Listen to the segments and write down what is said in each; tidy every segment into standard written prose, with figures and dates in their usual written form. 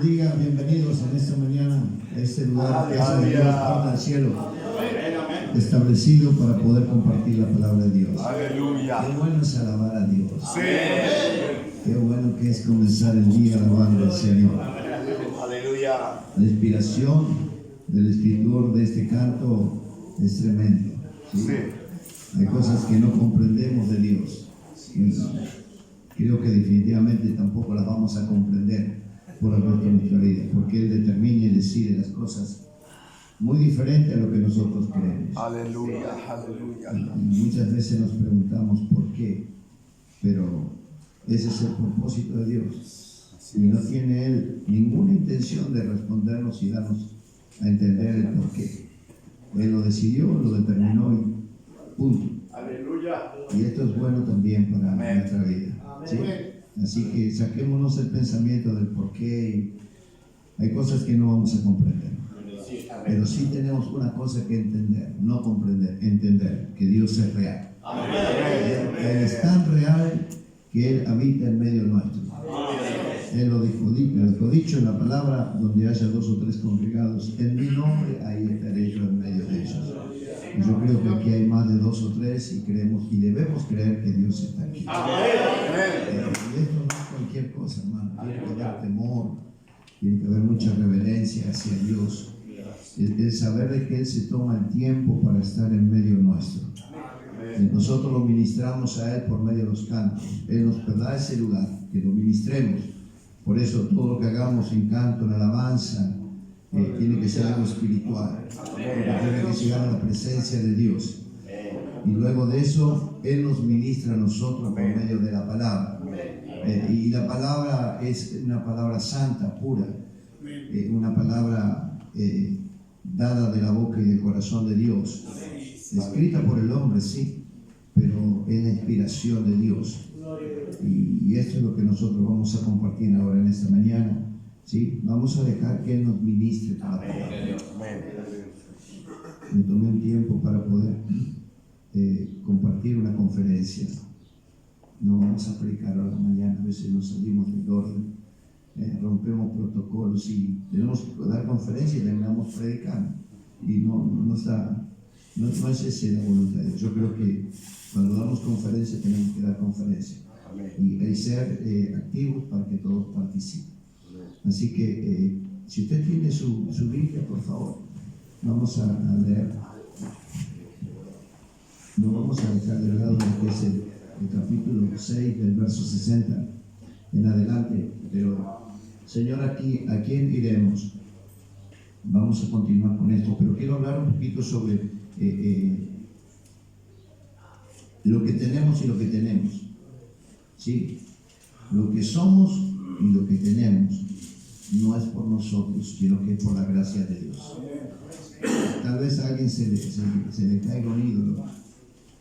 bendiga, bienvenidos en esta mañana a este lugar que es de Dios, al cielo, establecido para poder compartir la palabra de Dios. Aleluya. Qué bueno es alabar a Dios. Sí. Qué bueno que es comenzar el día alabando al Señor. Aleluya. La inspiración del escritor de este canto es tremendo. ¿Sí? Sí. Hay cosas que no comprendemos de Dios. Y creo que definitivamente tampoco las vamos a comprender por el resto de nuestra vida, porque Él determina y decide las cosas muy diferente a lo que nosotros creemos. Aleluya. Aleluya. Y muchas veces nos preguntamos por qué, pero ese es el propósito de Dios. Y no tiene Él ninguna intención de respondernos y darnos a entender el por qué. Él lo decidió, lo determinó y punto. Aleluya. Y esto es bueno también para nuestra vida. ¿Sí? Así que saquémonos el pensamiento del por qué. Hay cosas que no vamos a comprender. Pero sí tenemos una cosa que entender, no comprender, entender que Dios es real. Él es tan real que Él habita en medio nuestro. Él lo dicho en la palabra: donde haya 2 o 3 congregados en mi nombre, ahí estaré yo en medio de ellos. Y yo creo que aquí hay más de 2 o 3 y creemos y debemos creer que Dios está aquí. Y esto no es cualquier cosa, hermano. Tiene que haber temor, tiene que haber mucha reverencia hacia Dios. El saber de que Él se toma el tiempo para estar en medio nuestro. Nosotros lo ministramos a Él por medio de los cantos. Él nos da ese lugar, que lo ministremos. Por eso todo lo que hagamos en canto, en alabanza, tiene que ser algo espiritual. Tiene que llegar a la presencia de Dios. Y luego de eso, Él nos ministra a nosotros por medio de la palabra. Y la palabra es una palabra santa, pura. Una palabra dada de la boca y del corazón de Dios. Escrita por el hombre, sí, pero es la inspiración de Dios. Y esto es lo que nosotros vamos a compartir ahora en esta mañana. ¿Sí? Vamos a dejar que Él nos ministre para poder. Me tomé un tiempo para poder compartir una conferencia. No vamos a predicar ahora mañana, a veces nos salimos del orden, rompemos protocolos y tenemos que dar conferencia y terminamos predicando. Y no es esa la voluntad de Dios. Yo creo que cuando damos conferencia tenemos que dar conferencia. Y ser activos para que todos participen. Así que si usted tiene su Biblia, por favor, vamos a leer. No vamos a dejar de lado lo que es el capítulo 6 del verso 60 en adelante. Pero, Señor, aquí, ¿a quién iremos? Vamos a continuar con esto, pero quiero hablar un poquito sobre lo que tenemos y lo que tenemos. ¿Sí? Lo que somos y lo que tenemos no es por nosotros, sino que es por la gracia de Dios. Tal vez a alguien se le caiga un ídolo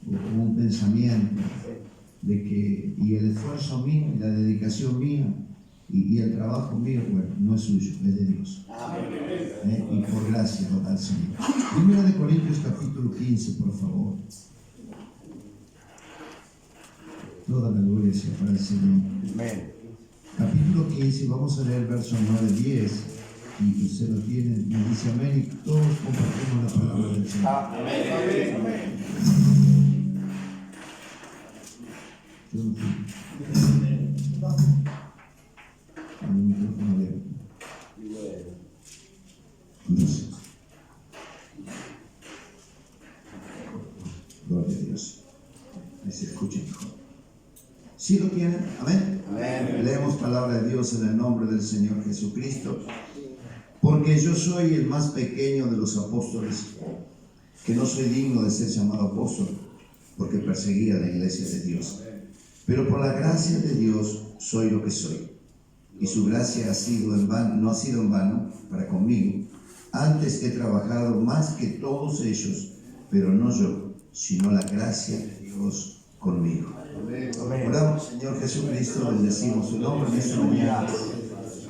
o un pensamiento de que, y el esfuerzo mío, y la dedicación mía, y el trabajo mío, bueno, no es suyo, es de Dios. Y por gracia al Señor. Primera de Corintios capítulo 15, por favor. Toda la gloria sea para el Señor. Capítulo 15, vamos a leer versos 9 y 10. Y usted lo tiene, me dice amén, y todos compartimos la palabra del Señor. Amén. Yo no fui. El micrófono abierto. Gracias. Gloria a Dios. Ahí se escucha mejor. ¿Sí lo tienen? Amén. Amén. Leemos palabra de Dios en el nombre del Señor Jesucristo. Porque yo soy el más pequeño de los apóstoles, que no soy digno de ser llamado apóstol, porque perseguía la iglesia de Dios. Pero por la gracia de Dios soy lo que soy. Y su gracia no ha sido en vano para conmigo. Antes he trabajado más que todos ellos, pero no yo, sino la gracia de Dios conmigo. Oramos, Señor Jesucristo, bendecimos su nombre en esta mañana.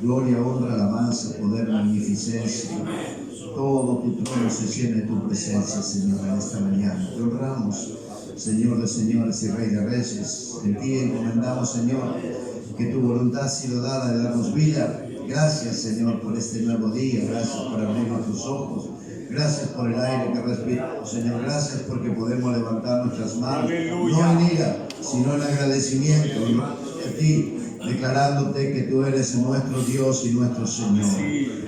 Gloria, honra, alabanza, poder, magnificencia. Todo tu trono se llena de tu presencia, Señor, en esta mañana. Te honramos, Señor de señores y Rey de reyes. En ti encomendamos, Señor, que tu voluntad ha sido dada de darnos vida, Gracias, Señor, por este nuevo día. Gracias por abrir nuestros ojos. Gracias por el aire que respiramos, Señor. Gracias porque podemos levantar nuestras manos, no en ira, sino en agradecimiento a ti, declarándote que tú eres nuestro Dios y nuestro Señor.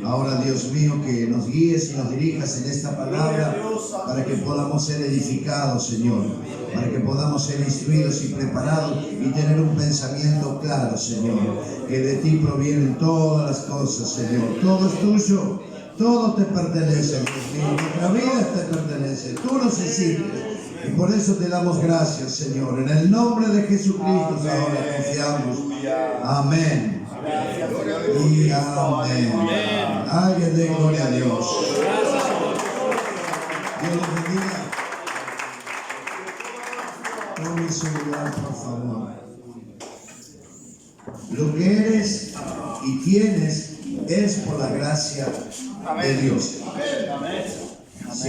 Ahora, Dios mío, que nos guíes y nos dirijas en esta palabra para que podamos ser edificados, Señor, para que podamos ser instruidos y preparados y tener un pensamiento claro, Señor, que de ti provienen todas las cosas, Señor. Todo es tuyo. Todo te pertenece, Dios mío. Nuestra vida te pertenece. Tú nos hiciste. Y por eso te damos gracias, Señor. En el nombre de Jesucristo ahora confiamos. Amén. Y amén. Alguien dé gloria a Dios. Dios los bendiga. Tome su lugar, por favor. Lo que eres y tienes es por la gracia de Dios. Sí.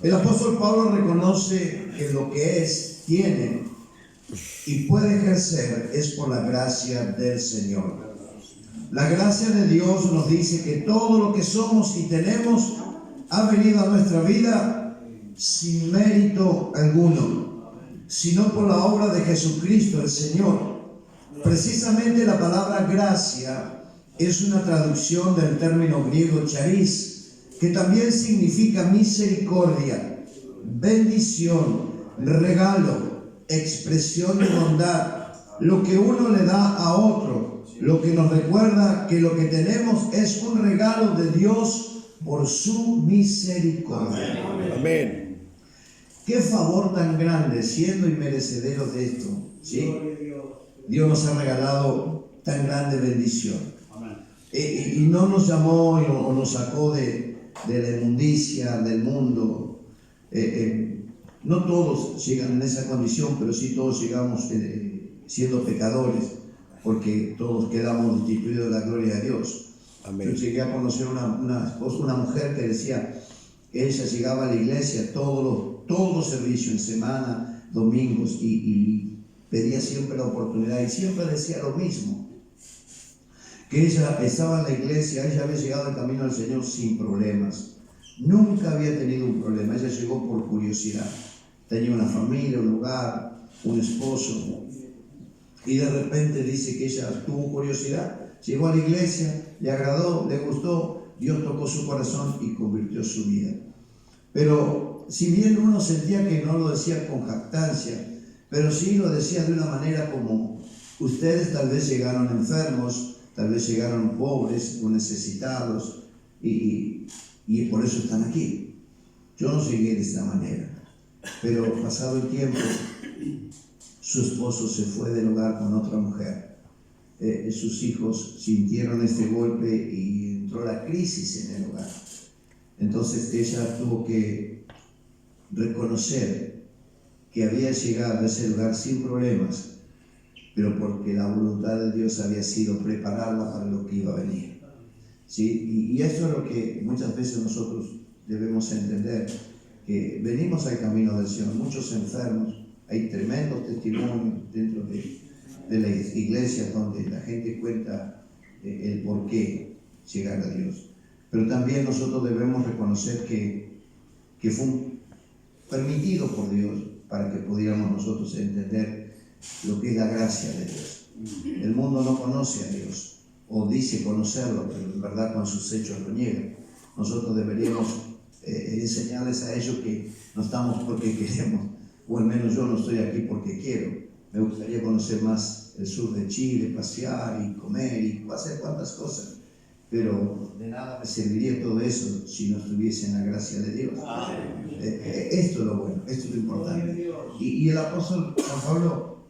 El apóstol Pablo reconoce que lo que es, tiene y puede ejercer es por la gracia del Señor. La gracia de Dios nos dice que todo lo que somos y tenemos ha venido a nuestra vida sin mérito alguno, sino por la obra de Jesucristo el Señor. Precisamente la palabra gracia es una traducción del término griego charis, que también significa misericordia, bendición, regalo, expresión de bondad, lo que uno le da a otro, lo que nos recuerda que lo que tenemos es un regalo de Dios por su misericordia. Amén. Qué favor tan grande, siendo inmerecederos de esto, ¿sí? Dios nos ha regalado tan grande bendición. Y no nos llamó o nos sacó de la inmundicia del mundo. No todos llegan en esa condición, pero sí todos llegamos siendo pecadores, porque todos quedamos destituidos de la gloria de Dios. Amén. Yo llegué a conocer una mujer que decía que ella llegaba a la iglesia todos los servicios en semana, domingos, y pedía siempre la oportunidad y siempre decía lo mismo. Que ella estaba en la iglesia, ella había llegado al camino del Señor sin problemas. Nunca había tenido un problema, ella llegó por curiosidad. Tenía una familia, un lugar, un esposo. Y de repente dice que ella tuvo curiosidad, llegó a la iglesia, le agradó, le gustó, Dios tocó su corazón y convirtió su vida. Pero si bien uno sentía que no lo decía con jactancia, pero sí lo decía de una manera como: ustedes tal vez llegaron enfermos, tal vez llegaron pobres o necesitados y por eso están aquí. Yo no llegué de esta manera, pero pasado el tiempo, su esposo se fue del hogar con otra mujer. Sus hijos sintieron este golpe y entró la crisis en el hogar. Entonces ella tuvo que reconocer que había llegado a ese lugar sin problemas, pero porque la voluntad de Dios había sido prepararla para lo que iba a venir. ¿Sí? Y eso es lo que muchas veces nosotros debemos entender, que venimos al camino del Señor, muchos enfermos, hay tremendos testimonios dentro de la iglesia donde la gente cuenta el por qué llegar a Dios. Pero también nosotros debemos reconocer que fue permitido por Dios para que pudiéramos nosotros entender lo que es la gracia de Dios. El mundo no conoce a Dios, o dice conocerlo, pero en verdad con sus hechos lo niegan. Nosotros deberíamos enseñarles a ellos que no estamos porque queremos, o al menos yo no estoy aquí porque quiero. Me gustaría conocer más el sur de Chile, pasear y comer y hacer cuantas cosas, pero de nada me serviría todo eso si no estuviese en la gracia de Dios. Esto es lo bueno, esto es lo importante. Y el apóstol San Pablo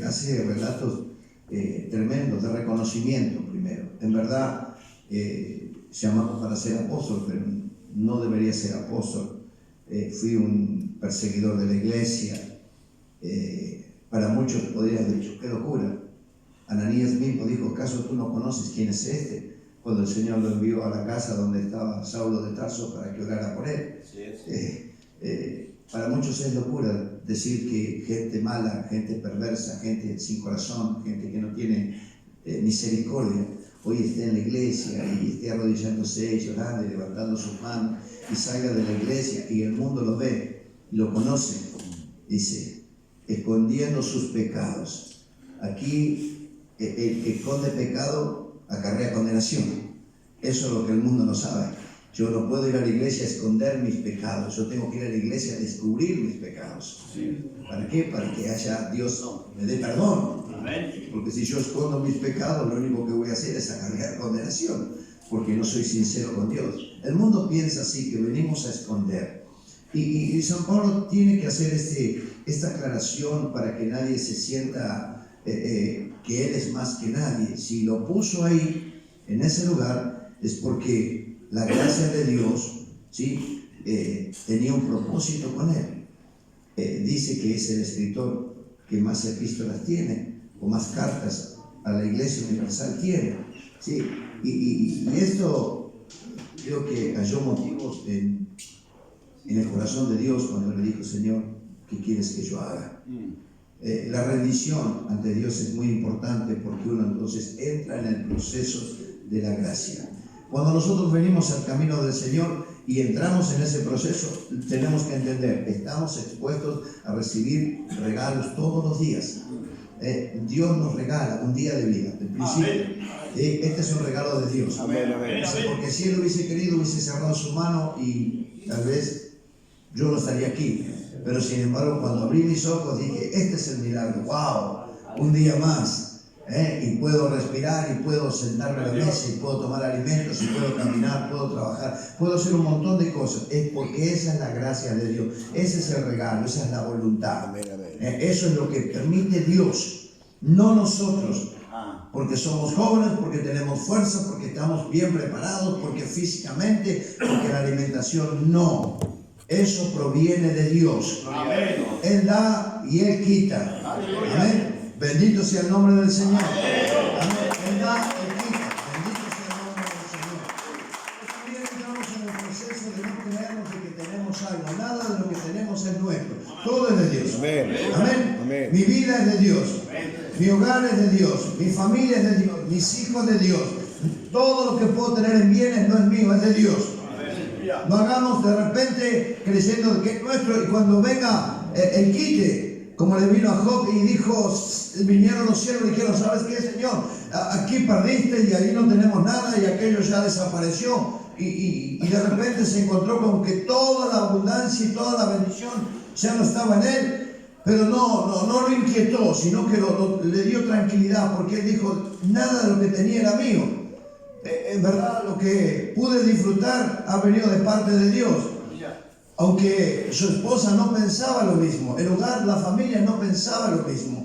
hace relatos tremendos de reconocimiento primero. En verdad, llamamos para ser apóstol, pero no debería ser apóstol. Fui un perseguidor de la iglesia. Para muchos podrían haber dicho, qué locura. Ananías mismo dijo, ¿acaso tú no conoces quién es este? Cuando el Señor lo envió a la casa donde estaba Saulo de Tarso para que orara por él. Para muchos es locura decir que gente mala, gente perversa, gente sin corazón, gente que no tiene misericordia, hoy esté en la iglesia y esté arrodillándose, llorando y levantando sus manos y salga de la iglesia y el mundo lo ve y lo conoce, dice, escondiendo sus pecados. Aquí el que esconde pecado acarrea condenación. Eso es lo que el mundo no sabe. Yo no puedo ir a la iglesia a esconder mis pecados. Yo tengo que ir a la iglesia a descubrir mis pecados. Sí. ¿Para qué? Para que Dios me dé perdón. Amén. Porque si yo escondo mis pecados, lo único que voy a hacer es acarrear condenación, porque no soy sincero con Dios. El mundo piensa así, que venimos a esconder. Y San Pablo tiene que hacer esta aclaración para que nadie se sienta que él es más que nadie. Si lo puso ahí, en ese lugar, es porque la gracia de Dios, ¿sí? Tenía un propósito con él. Dice que es el escritor que más epístolas tiene, o más cartas a la Iglesia Universal tiene, ¿sí? Y esto creo que halló motivos en el corazón de Dios cuando le dijo: Señor, ¿qué quieres que yo haga? La rendición ante Dios es muy importante, porque uno entonces entra en el proceso de la gracia. Cuando nosotros venimos al camino del Señor y entramos en ese proceso, tenemos que entender, estamos expuestos a recibir regalos todos los días. Dios nos regala un día de vida, del principio. Este es un regalo de Dios. Amén, amén. Porque si Él hubiese querido, hubiese cerrado su mano y tal vez yo no estaría aquí. Pero sin embargo, cuando abrí mis ojos, dije: este es el milagro. ¡Wow! Un día más. Y puedo respirar, y puedo sentarme a la mesa, y puedo tomar alimentos, y puedo caminar, puedo trabajar, puedo hacer un montón de cosas. Es porque esa es la gracia de Dios, ese es el regalo, esa es la voluntad. Eso es lo que permite Dios, no nosotros, porque somos jóvenes, porque tenemos fuerza, porque estamos bien preparados, porque físicamente, porque la alimentación, no. Eso proviene de Dios. Él da y Él quita. Amén. Bendito sea el nombre del Señor. Amén. Él da, Él quita. Bendito sea el nombre del Señor. También entramos en el proceso de no creernos de que tenemos algo. Nada de lo que tenemos es nuestro. Todo es de Dios. Amén. Amén. Mi vida es de Dios. Mi hogar es de Dios. Mi familia es de Dios. Mis hijos de Dios. Todo lo que puedo tener en bienes no es mío, es de Dios. No hagamos de repente creyendo que es nuestro, y cuando venga el quite, como le vino a Job y dijo, vinieron los siervos y dijeron: ¿sabes qué, Señor? Aquí perdiste y ahí no tenemos nada, y aquello ya desapareció. Y de repente se encontró con que toda la abundancia y toda la bendición ya no estaba en él. Pero no lo inquietó, sino que le dio tranquilidad, porque él dijo: nada de lo que tenía era mío. En verdad, lo que pude disfrutar ha venido de parte de Dios. Aunque su esposa no pensaba lo mismo, el hogar, la familia no pensaba lo mismo.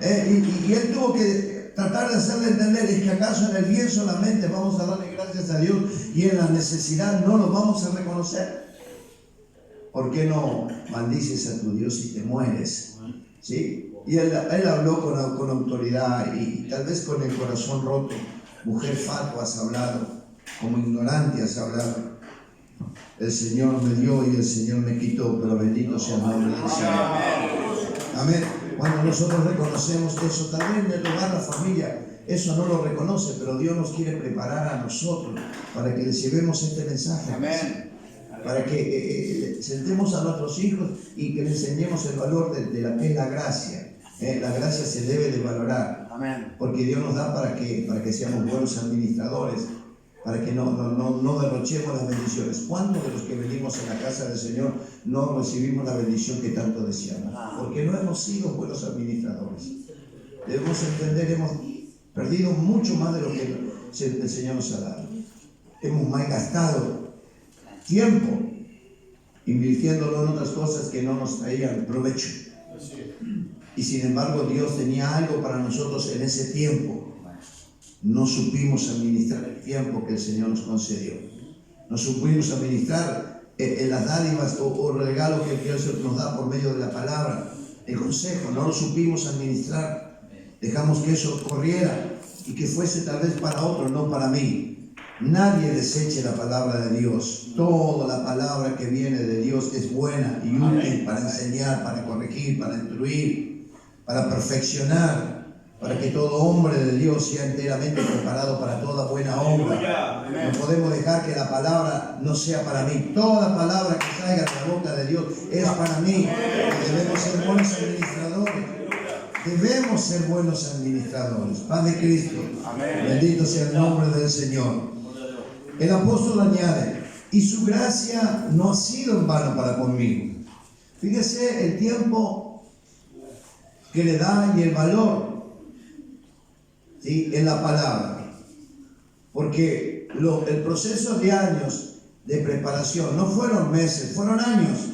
Y él tuvo que tratar de hacerle entender: es que acaso en el bien solamente vamos a darle gracias a Dios, y en la necesidad no lo vamos a reconocer. ¿Por qué no maldices a tu Dios y te mueres? ¿Sí? Y él habló con autoridad, y tal vez con el corazón roto. Mujer fatua has hablado, como ignorante has hablado. El Señor me dio y el Señor me quitó, pero bendito sea el nombre del Señor. Amén. Cuando nosotros reconocemos eso, también en el hogar, la familia, eso no lo reconoce, pero Dios nos quiere preparar a nosotros para que les llevemos este mensaje. Amén. Para que sentemos a nuestros hijos y que les enseñemos el valor de la que es la gracia. La gracia se debe de valorar. Amén. Porque Dios nos da para que seamos buenos administradores, para que no derrochemos las bendiciones. ¿Cuántos de los que venimos a la casa del Señor no recibimos la bendición que tanto deseamos? Porque no hemos sido buenos administradores. Debemos entender, hemos perdido mucho más de lo que el Señor nos ha dado. Hemos malgastado tiempo invirtiéndolo en otras cosas que no nos traían provecho. Y sin embargo, Dios tenía algo para nosotros en ese tiempo. No supimos administrar el tiempo que el Señor nos concedió. No supimos administrar las dádivas o regalos que Dios nos da por medio de la palabra, el consejo. No lo supimos administrar. Dejamos que eso corriera y que fuese tal vez para otro, no para mí. Nadie deseche la palabra de Dios. Toda la palabra que viene de Dios es buena y útil para enseñar, para corregir, para instruir, para perfeccionar, para que todo hombre de Dios sea enteramente preparado para toda buena obra. No podemos dejar que la palabra no sea para mí. Toda palabra que salga de la boca de Dios es para mí. Debemos ser buenos administradores. Debemos ser buenos administradores. Paz de Cristo. Bendito sea el nombre del Señor. El apóstol añade, y su gracia no ha sido en vano para conmigo. Fíjese el tiempo que le da y el valor, ¿sí?, en la palabra. Porque el proceso de años de preparación no fueron meses, fueron años.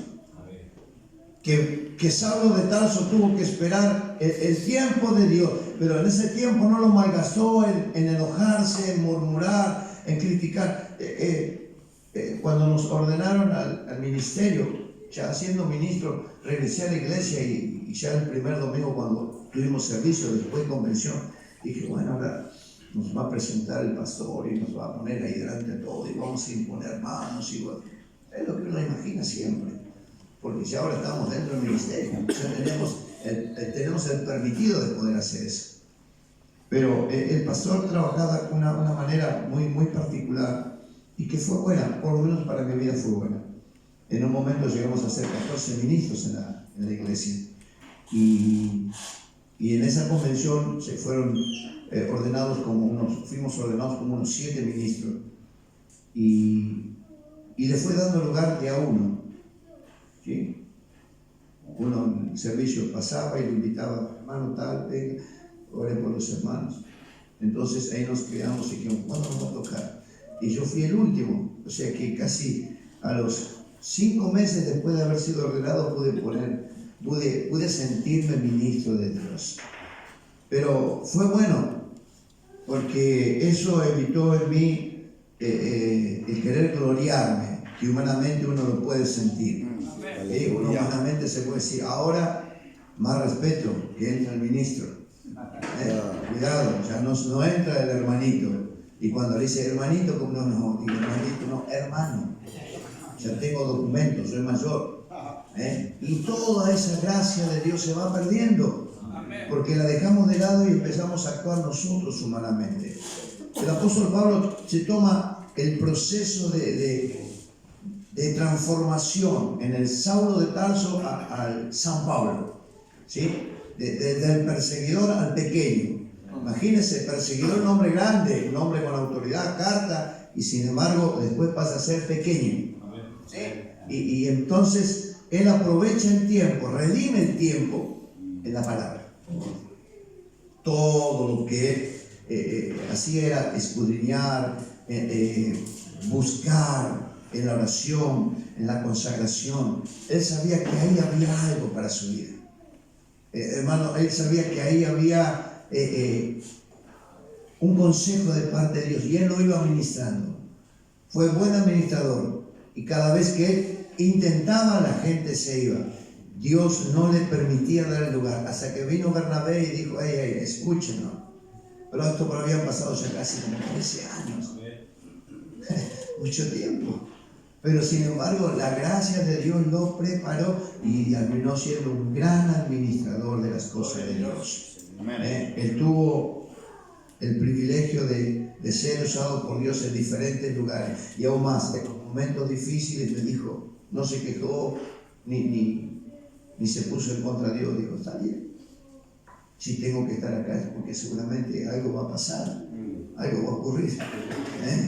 Que Saulo de Tarso tuvo que esperar el tiempo de Dios, pero en ese tiempo no lo malgastó en enojarse, en murmurar, en criticar. Cuando nos ordenaron al ministerio, ya siendo ministro, regresé a la iglesia y ya el primer domingo cuando tuvimos servicio, después de convención, dije, bueno, ahora nos va a presentar el pastor y nos va a poner ahí delante de todo y vamos a imponer manos y bueno, es lo que uno imagina siempre, porque si ahora estamos dentro del ministerio, ya tenemos el permitido de poder hacer eso. Pero el pastor trabajaba de una manera muy particular y que fue buena, por lo menos para mi vida fue buena. En un momento llegamos a ser 14 ministros en la iglesia y en esa convención se fueron fuimos ordenados como unos 7 ministros y le fue dando lugar de a uno, ¿sí? Uno en el servicio pasaba y le invitaba, hermano tal, venga, ore por los hermanos. Entonces ahí nos quedamos y dijimos, ¿cuándo nos va a tocar? Y yo fui el último, o sea que casi a los 5 meses después de haber sido ordenado pude sentirme ministro de Dios. Pero fue bueno, porque eso evitó en mí el querer gloriarme, que humanamente uno lo puede sentir. Uno humanamente se puede decir, ahora más respeto, que entra el ministro. Cuidado, ya no entra el hermanito. Y cuando le dice hermanito, como no, digo hermanito, no, hermano. Ya tengo documentos, soy mayor. Y toda esa gracia de Dios se va perdiendo. Porque la dejamos de lado y empezamos a actuar nosotros humanamente. El apóstol Pablo se toma el proceso de transformación en el Saulo de Tarso al San Pablo, ¿sí? Del perseguidor al pequeño. Imagínense, perseguidor, un hombre grande, un hombre con autoridad, carta, y sin embargo después pasa a ser pequeño. ¿Sí? Y entonces él aprovecha el tiempo, redime el tiempo en la palabra. Todo lo que él hacía era escudriñar, buscar en la oración, en la consagración. Él sabía que ahí había algo para su vida. Hermano, él sabía que ahí había un consejo de parte de Dios y él lo iba administrando. Fue buen administrador y cada vez que él intentaba, la gente se iba. Dios no le permitía dar el lugar hasta que vino Bernabé y dijo, escúchenos. Pero esto habían pasado ya casi como 13 años. Mucho tiempo. Pero sin embargo, la gracia de Dios lo preparó y terminó siendo un gran administrador de las cosas de Dios. Él tuvo el privilegio de ser usado por Dios en diferentes lugares. Y aún más, en los momentos difíciles me dijo, no se quejó ni se puso en contra de Dios. Dijo, está bien. Si tengo que estar acá es porque seguramente algo va a pasar, algo va a ocurrir.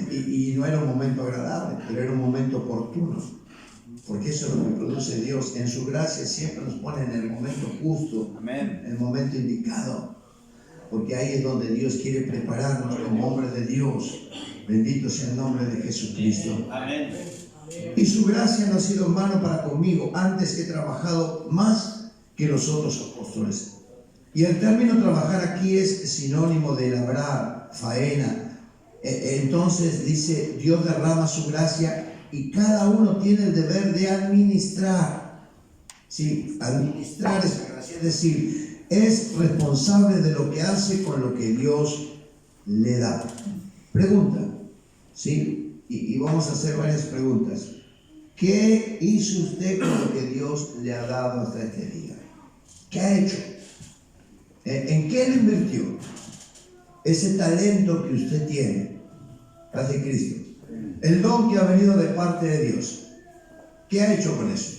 Y no era un momento agradable, pero era un momento oportuno. Porque eso es lo que produce Dios. En su gracia siempre nos pone en el momento justo, en el momento indicado. Porque ahí es donde Dios quiere prepararnos como hombres de Dios. Bendito sea el nombre de Jesucristo. Amén. Y su gracia no ha sido en vano para conmigo. Antes he trabajado más que los otros apóstoles. Y el término trabajar aquí es sinónimo de labrar, faena. Entonces dice, Dios derrama su gracia y cada uno tiene el deber de administrar. Sí, administrar esa gracia, es decir, es responsable de lo que hace con lo que Dios le da. Pregunta, ¿sí? Y vamos a hacer varias preguntas. ¿Qué hizo usted con lo que Dios le ha dado hasta este día? ¿Qué ha hecho? ¿En qué lo invirtió? Ese talento que usted tiene, hacia Cristo, el don que ha venido de parte de Dios, ¿qué ha hecho con eso?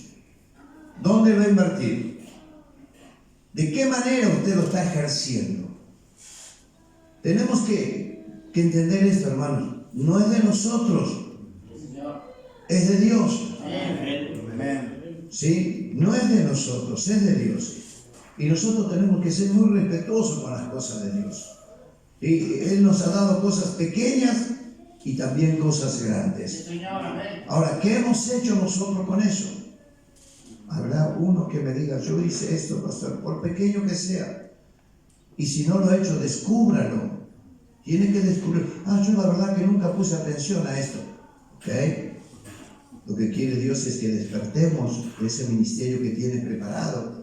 ¿Dónde lo ha invertido? ¿De qué manera usted lo está ejerciendo? Tenemos que entender esto, hermanos. No es de nosotros, es de Dios. ¿Sí? No es de nosotros, es de Dios. Y nosotros tenemos que ser muy respetuosos con las cosas de Dios. Y Él nos ha dado cosas pequeñas y también cosas grandes. Ahora, ¿qué hemos hecho nosotros con eso? Habrá uno que me diga, yo hice esto, pastor, por pequeño que sea. Y si no lo he hecho, descúbralo. Tiene que descubrir, yo la verdad que nunca puse atención a esto. ¿Ok? Lo que quiere Dios es que despertemos ese ministerio que tiene preparado.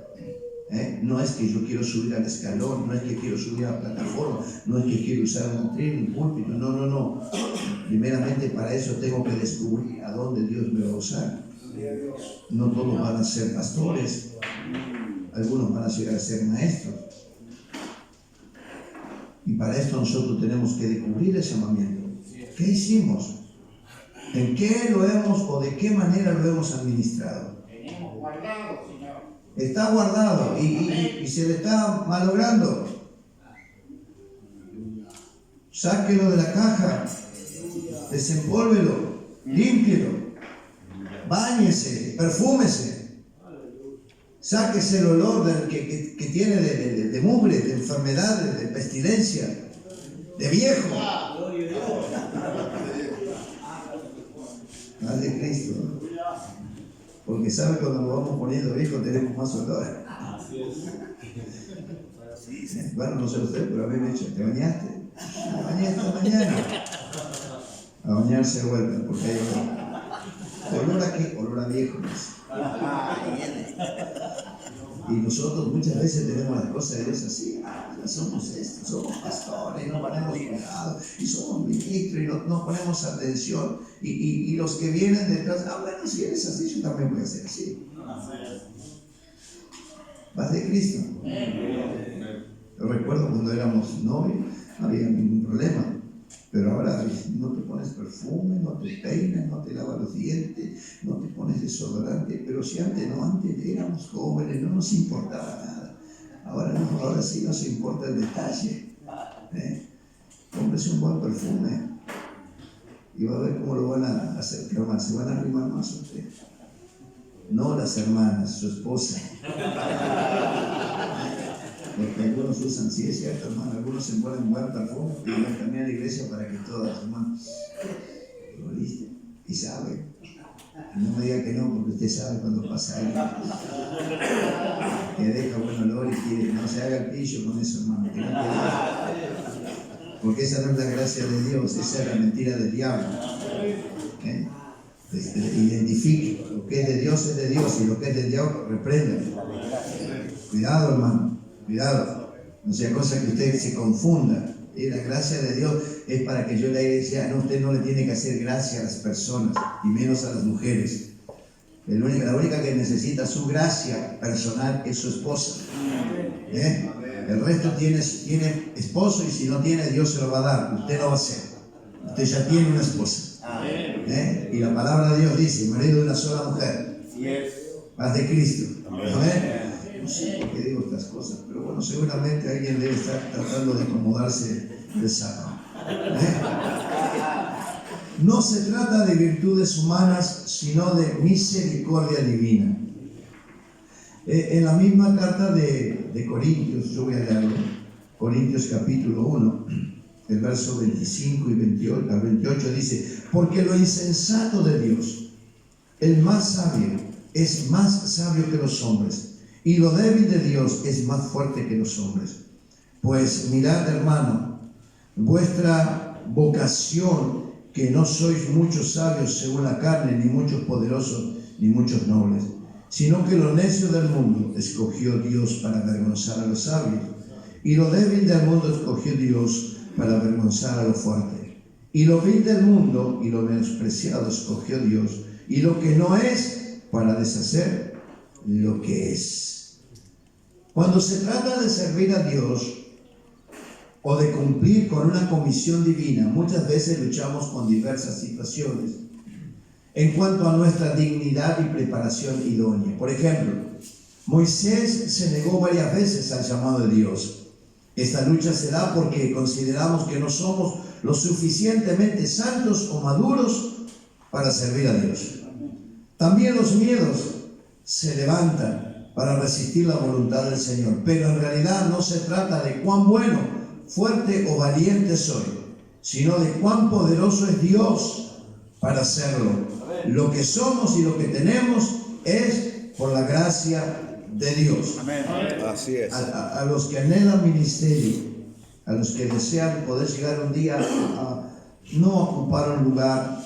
No es que yo quiero subir al escalón, no es que quiero subir a la plataforma, no es que quiero usar un tril, un púlpito, no. Primeramente para eso tengo que descubrir a dónde Dios me va a usar. No todos van a ser pastores, algunos van a llegar a ser maestros. Y para esto nosotros tenemos que descubrir el llamamiento. ¿Qué hicimos? ¿En qué lo hemos o de qué manera lo hemos administrado? Tenemos guardado, Señor. Está guardado y se le está malogrando. Sáquelo de la caja, desempólvelo, límpielo, báñese, perfúmese. Sáquese el olor que tiene de mugre, de enfermedades, de pestilencia, de viejo. Más de Cristo. Porque sabe cuando nos vamos poniendo viejos tenemos más olor. Sí, bueno, no sé usted, pero a mí me he dicho, ¿te bañaste? Me bañé esta mañana. A bañarse vuelta, porque hay olor. ¿Olor a qué? Olor a viejo. Y nosotros muchas veces tenemos las cosas de Dios así, ya somos estos, somos pastores, no ponemos cuidado, y somos ministros y no ponemos atención, y los que vienen detrás, bueno, si eres así, yo también voy a ser así. Paz de Cristo. Yo recuerdo cuando éramos novios, no había ningún problema. Pero ahora no te pones perfume, no te peinas, no te lavas los dientes, no te pones desodorante. Pero si antes éramos jóvenes, no nos importaba nada. Ahora no, ahora sí nos importa el detalle. Cómprese un buen perfume y va a ver cómo lo van a acercar más. Se van a arrimar más a usted. No las hermanas, su esposa. Porque algunos usan, sí es cierto, hermano, algunos se ponen buen perfume y van también a la iglesia para que todas, hermano, lo viste y sabe. No me diga que no, porque usted sabe cuando pasa algo que deja buen olor y quiere, no se haga el pillo con eso, hermano, que no te... porque esa no es la gracia de Dios, esa es la mentira del diablo. Identifique, lo que es de Dios y lo que es del diablo, repréndalo. Cuidado, hermano. Cuidado, no sea cosa que usted se confunda. La gracia de Dios es para que yo le diga, no, usted no le tiene que hacer gracia a las personas, y menos a las mujeres. La única que necesita su gracia personal es su esposa. El resto tiene esposo, y si no tiene, Dios se lo va a dar. Usted lo va a hacer. Usted ya tiene una esposa. Y la palabra de Dios dice, marido de una sola mujer. Paz de Cristo. Amén. No sé por qué digo estas cosas, pero bueno, seguramente alguien debe estar tratando de acomodarse del saco. No se trata de virtudes humanas, sino de misericordia divina. En la misma carta de Corintios, yo voy a leerlo, Corintios capítulo 1, el verso 25 y 28 dice, porque lo insensato de Dios, el más sabio, es más sabio que los hombres, y lo débil de Dios es más fuerte que los hombres. Pues mirad, hermano, vuestra vocación, que no sois muchos sabios según la carne, ni muchos poderosos, ni muchos nobles, sino que lo necio del mundo escogió Dios para avergonzar a los sabios, y lo débil del mundo escogió Dios para avergonzar a lo fuerte. Y lo vil del mundo y lo menospreciado escogió Dios, y lo que no es, para deshacer lo que es, Cuando se trata de servir a Dios o de cumplir con una comisión divina, muchas veces luchamos con diversas situaciones en cuanto a nuestra dignidad y preparación idónea. Por ejemplo, Moisés se negó varias veces al llamado de Dios. Esta lucha se da porque consideramos que no somos lo suficientemente santos o maduros para servir a Dios. También los miedos se levantan para resistir la voluntad del Señor, pero en realidad no se trata de cuán bueno, fuerte o valiente soy, sino de cuán poderoso es Dios para hacerlo. Lo que somos y lo que tenemos es por la gracia de Dios. Amén. Así es. A los que anhelan ministerio, a los que desean poder llegar un día a no ocupar un lugar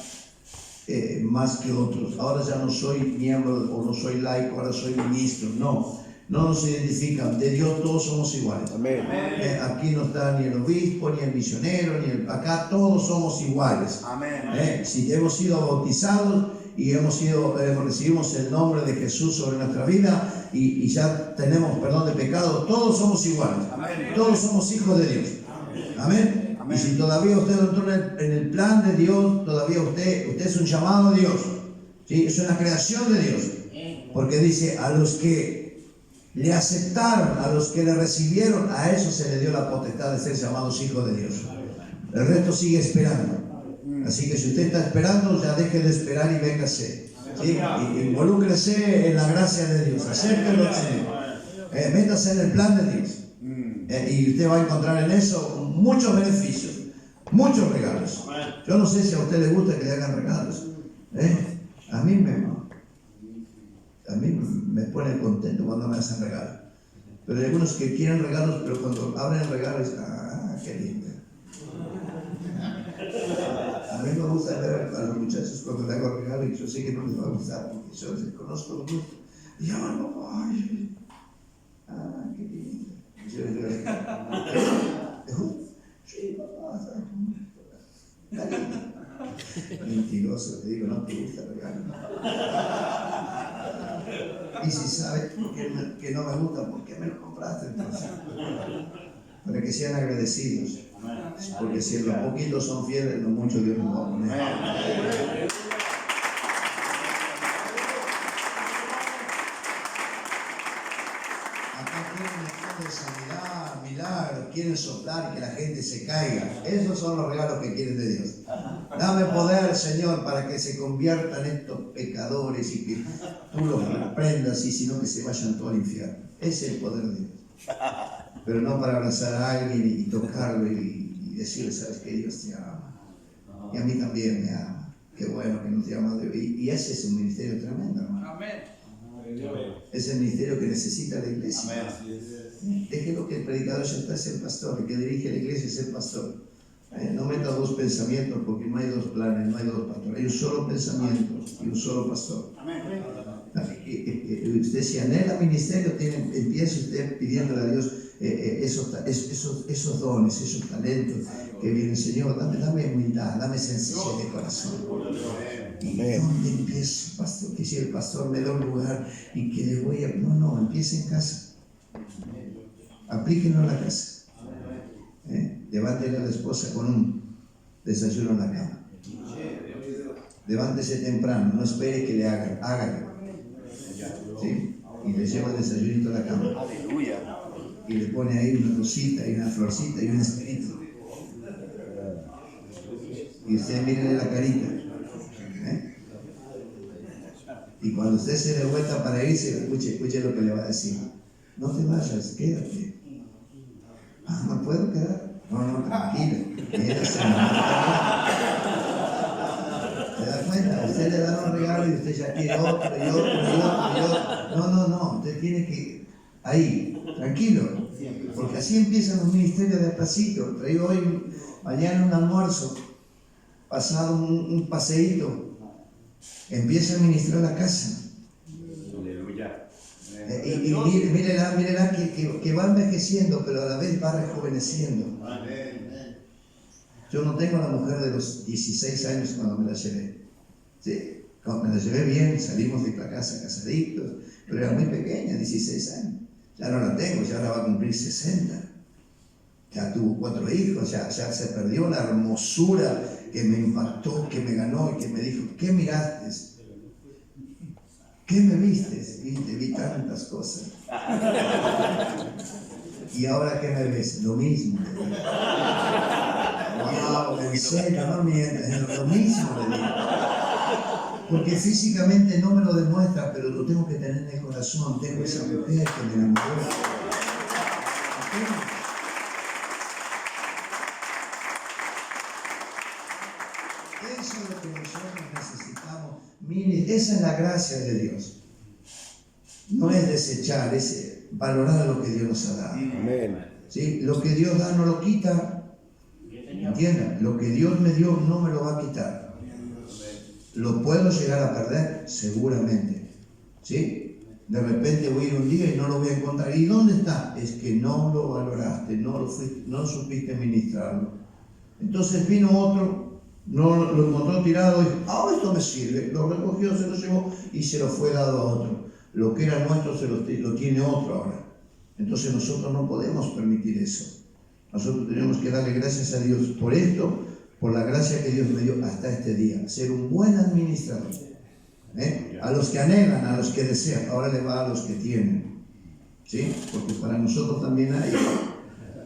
más que otros. Ahora ya no soy miembro o no soy laico, ahora soy ministro. No nos identifican. De Dios todos somos iguales. Amén. Aquí no está ni el obispo, ni el misionero, acá todos somos iguales. Amén. Si hemos sido bautizados y recibimos el nombre de Jesús sobre nuestra vida y ya tenemos perdón de pecados, todos somos iguales. Amén. Todos somos hijos de Dios. Amén. Amén. Y si todavía usted no entró en el plan de Dios, todavía usted es un llamado de Dios. ¿Sí? Es una creación de Dios. Porque dice, a los que le aceptaron, a los que le recibieron, a eso se le dio la potestad de ser llamados hijos de Dios. El resto sigue esperando. Así que si usted está esperando, ya deje de esperar y véngase. ¿Sí? Involúcrese en la gracia de Dios. Acéptelo, Señor. Métase en el plan de Dios. Y usted va a encontrar en eso muchos beneficios, muchos regalos. Yo no sé si a usted le gusta que le hagan regalos. A mí me pone contento cuando me hacen regalos. Pero hay algunos que quieren regalos, pero cuando abren el regalo dicen, qué lindo. A mí me gusta ver a los muchachos cuando le hago regalos y yo sé que no les va a gustar, porque yo les conozco los gustos. Y yo, qué lindo. Y yo les digo, sí, papá, está lindo. Mentiroso, le digo, no te gusta el regalo. Y si sabes que no me gusta, ¿por qué me lo compraste entonces? Para que sean agradecidos. Porque si en lo poquito son fieles, lo mucho Dios nos va a poner. Acá quieren de sanidad, milagros, quieren soplar y que la gente se caiga. Esos son los regalos que quieren de Dios. Dame poder, Señor, para que se conviertan estos pecadores y que tú los reprendas y sino que se vayan todos al infierno. Ese es el poder de Dios. Pero no para abrazar a alguien y tocarlo y decirle, sabes que Dios te ama. Y a mí también me ama. Qué bueno que nos te ama. Y ese es un ministerio tremendo, hermano. Amén. Es el ministerio que necesita la iglesia. Amén. Déjelo que el predicador ya está, es el pastor. El que dirige la iglesia es el pastor. No meta dos pensamientos porque no hay dos planes, no hay dos pastores. Hay un solo pensamiento y un solo pastor. Usted si anhela ministerio, empieza usted pidiéndole a Dios esos dones, esos talentos que vienen. Señor, dame humildad, dame sencillez de corazón. ¿Y dónde empiezo, pastor? Que si el pastor me da un lugar y que le voy a... No, empiece en casa. Aplíquenlo en la casa. Levántele a la esposa con un desayuno en la cama. Levántese temprano, no espere que le hagan, hágalo. ¿Sí? Y le lleva el desayunito a la cama. Aleluya. Y le pone ahí una rosita y una florcita y un escrito. Y usted mírele la carita. Y cuando usted se dé vuelta para irse, escuche lo que le va a decir. No te vayas, quédate. ¿No puedo quedar? No, tranquila. Quédese. ¿Se da cuenta? Usted le da un regalo y usted ya quiere otro y otro. No. Usted tiene que... Ahí, tranquilo. Porque así empiezan los ministerios despacito. Traigo hoy, mañana un almuerzo, pasado un paseíto. Empieza a ministrar la casa. Aleluya. Y mírela que va envejeciendo, pero a la vez va rejuveneciendo. Yo no tengo la mujer de los 16 años cuando me la llevé. Sí, cuando me la llevé bien, salimos de la casa casaditos, pero era muy pequeña, 16 años. ya no la tengo, ya ahora va a cumplir 60. Ya tuvo 4 hijos, ya se perdió la hermosura que me impactó, que me ganó y que me dijo, ¿qué miraste? ¿Qué me viste? Y te vi tantas cosas. ¿Y ahora qué me ves? Lo mismo. Wow, en serio, no mientas, lo mismo le digo. Porque físicamente no me lo demuestra, pero lo tengo que tener en el corazón. Tengo esa mujer que me enamoró. Eso es lo que nosotros necesitamos. Mire, esa es la gracia de Dios. No es desechar, es valorar lo que Dios nos ha dado. Amén. ¿Sí? Lo que Dios da no lo quita. ¿Entiendan? Lo que Dios me dio no me lo va a quitar. ¿Lo puedo llegar a perder? Seguramente. ¿Sí? De repente voy a ir un día y no lo voy a encontrar. ¿Y dónde está? Es que no lo valoraste, no supiste ministrarlo. Entonces vino otro, no lo encontró tirado y dijo, esto me sirve. Lo recogió, se lo llevó y se lo fue dado a otro. Lo que era nuestro lo tiene otro ahora. Entonces nosotros no podemos permitir eso. Nosotros tenemos que darle gracias a Dios por esto, por la gracia que Dios me dio hasta este día. Ser un buen administrador. A los que anhelan, a los que desean, ahora le va a los que tienen. ¿Sí? Porque para nosotros también hay.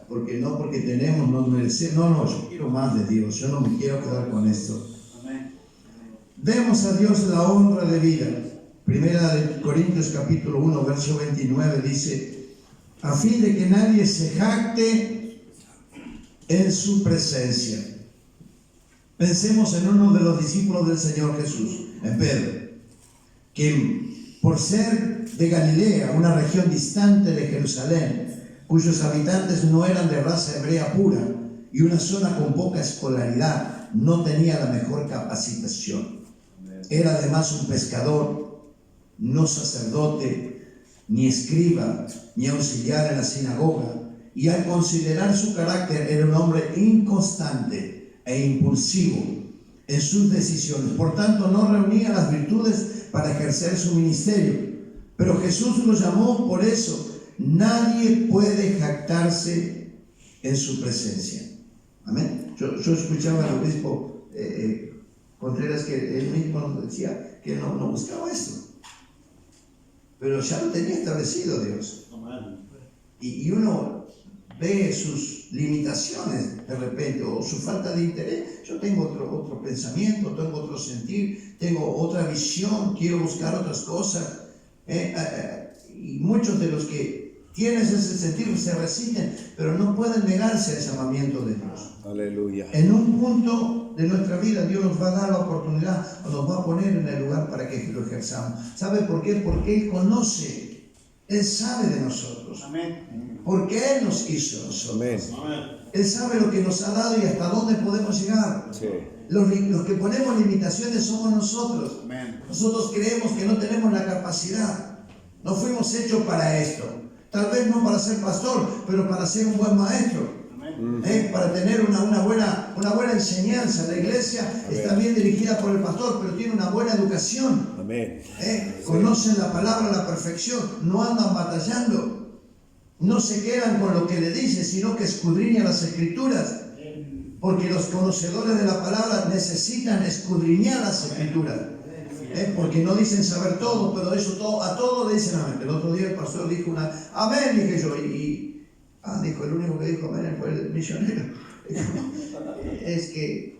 Porque no porque tenemos, no merecemos. No, yo quiero más de Dios. Yo no me quiero quedar con esto. Demos a Dios la honra de vida. Primera de Corintios capítulo 1, verso 29 dice, a fin de que nadie se jacte en su presencia. Pensemos en uno de los discípulos del Señor Jesús, en Pedro, que por ser de Galilea, una región distante de Jerusalén, cuyos habitantes no eran de raza hebrea pura y una zona con poca escolaridad, no tenía la mejor capacitación. Era además un pescador, no sacerdote, ni escriba, ni auxiliar en la sinagoga, y al considerar su carácter era un hombre inconstante e impulsivo en sus decisiones. Por tanto, no reunía las virtudes para ejercer su ministerio. Pero Jesús lo llamó por eso. Nadie puede jactarse en su presencia. Amén. Yo escuchaba al obispo Contreras que él mismo nos decía que no buscaba esto. Pero ya lo tenía establecido Dios. Y uno ve sus limitaciones de repente, o su falta de interés. Yo tengo otro pensamiento, tengo otro sentir, tengo otra visión, quiero buscar otras cosas. Y muchos de los que tienen ese sentir se resisten, pero no pueden negarse al llamamiento de Dios. Aleluya. En un punto de nuestra vida Dios nos va a dar la oportunidad, o nos va a poner en el lugar para que lo ejerzamos. ¿Sabe por qué? Porque Él conoce, Él sabe de nosotros. Amén. Porque Él nos hizo a nosotros. Amén. Él sabe lo que nos ha dado y hasta dónde podemos llegar. Sí. Los que ponemos limitaciones somos nosotros. Amén. Nosotros creemos que no tenemos la capacidad. No fuimos hechos para esto. Tal vez no para ser pastor, pero para ser un buen maestro. Para tener una buena enseñanza. La iglesia está bien dirigida por el pastor, pero tiene una buena educación. Amén. Conocen la palabra a la perfección, no andan batallando, no se quedan con lo que le dice, sino que escudriñan las escrituras, porque los conocedores de la palabra necesitan escudriñar las escrituras. Porque no dicen saber todo, pero eso a todo le dicen amén. El otro día el pastor dijo amén, dije yo, dijo, el único que dijo amén fue el misionero. Es que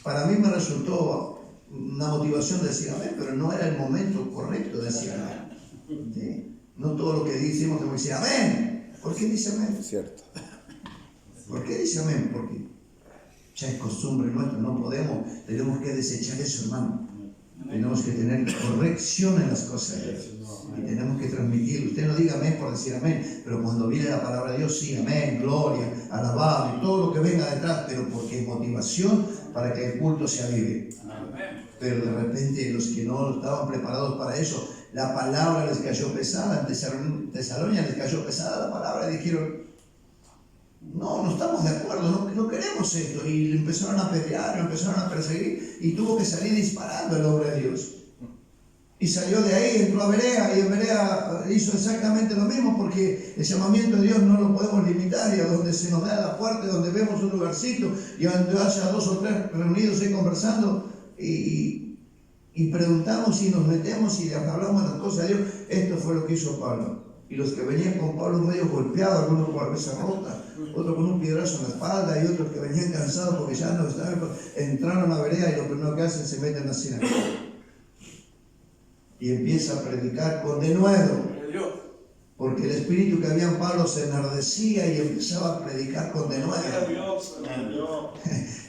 para mí me resultó una motivación de decir amén, pero no era el momento correcto de decir amén. ¿Sí? No todo lo que decimos tenemos que decir amén. ¿Por qué dice amén? Cierto. ¿Por qué dice amén? Porque ya es costumbre nuestra, no podemos, tenemos que desechar eso, hermano. Tenemos que tener corrección en las cosas de Dios. Y tenemos que transmitir. Usted no diga amén por decir amén, pero cuando viene la palabra de Dios, sí, amén, gloria, alabado y todo lo que venga detrás, pero porque es motivación para que el culto se avive. Pero de repente los que no estaban preparados para eso, la palabra les cayó pesada. En Tesalónica les cayó pesada la palabra y dijeron, no estamos de acuerdo, no queremos esto. Y le empezaron a pelear, lo empezaron a perseguir y tuvo que salir disparando el hombre de Dios. Y salió de ahí, entró a Berea, y en Berea hizo exactamente lo mismo, porque el llamamiento de Dios no lo podemos limitar, y a donde se nos da la puerta, donde vemos un lugarcito, y donde haya 2 o 3 reunidos ahí conversando, y preguntamos y nos metemos y hablamos las cosas de Dios. Esto fue lo que hizo Pablo. Y los que venían con Pablo medio golpeados, algunos con la cabeza rota, otros con un piedrazo en la espalda, y otros que venían cansados porque ya no estaban, entraron a Berea, y lo primero que hacen se meten en la sinagoga. Y empieza a predicar con denuedo, porque el espíritu que había en Pablo se enardecía y empezaba a predicar con denuedo.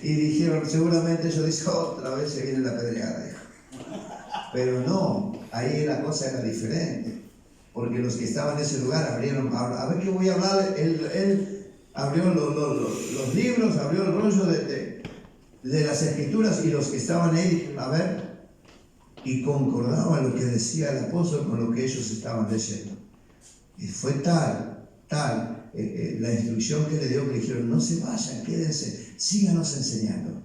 Y dijeron, seguramente ellos dicen, otra vez se viene la pedreada. Pero no, ahí la cosa era diferente, porque los que estaban en ese lugar abrieron, a ver qué voy a hablar, él abrió los libros, abrió el rollo de las escrituras, y los que estaban ahí dijeron, a ver, y concordaban lo que decía el apóstol con lo que ellos estaban leyendo. Y fue tal la instrucción que le dio, que le dijeron, no se vayan, quédense, síganos enseñando.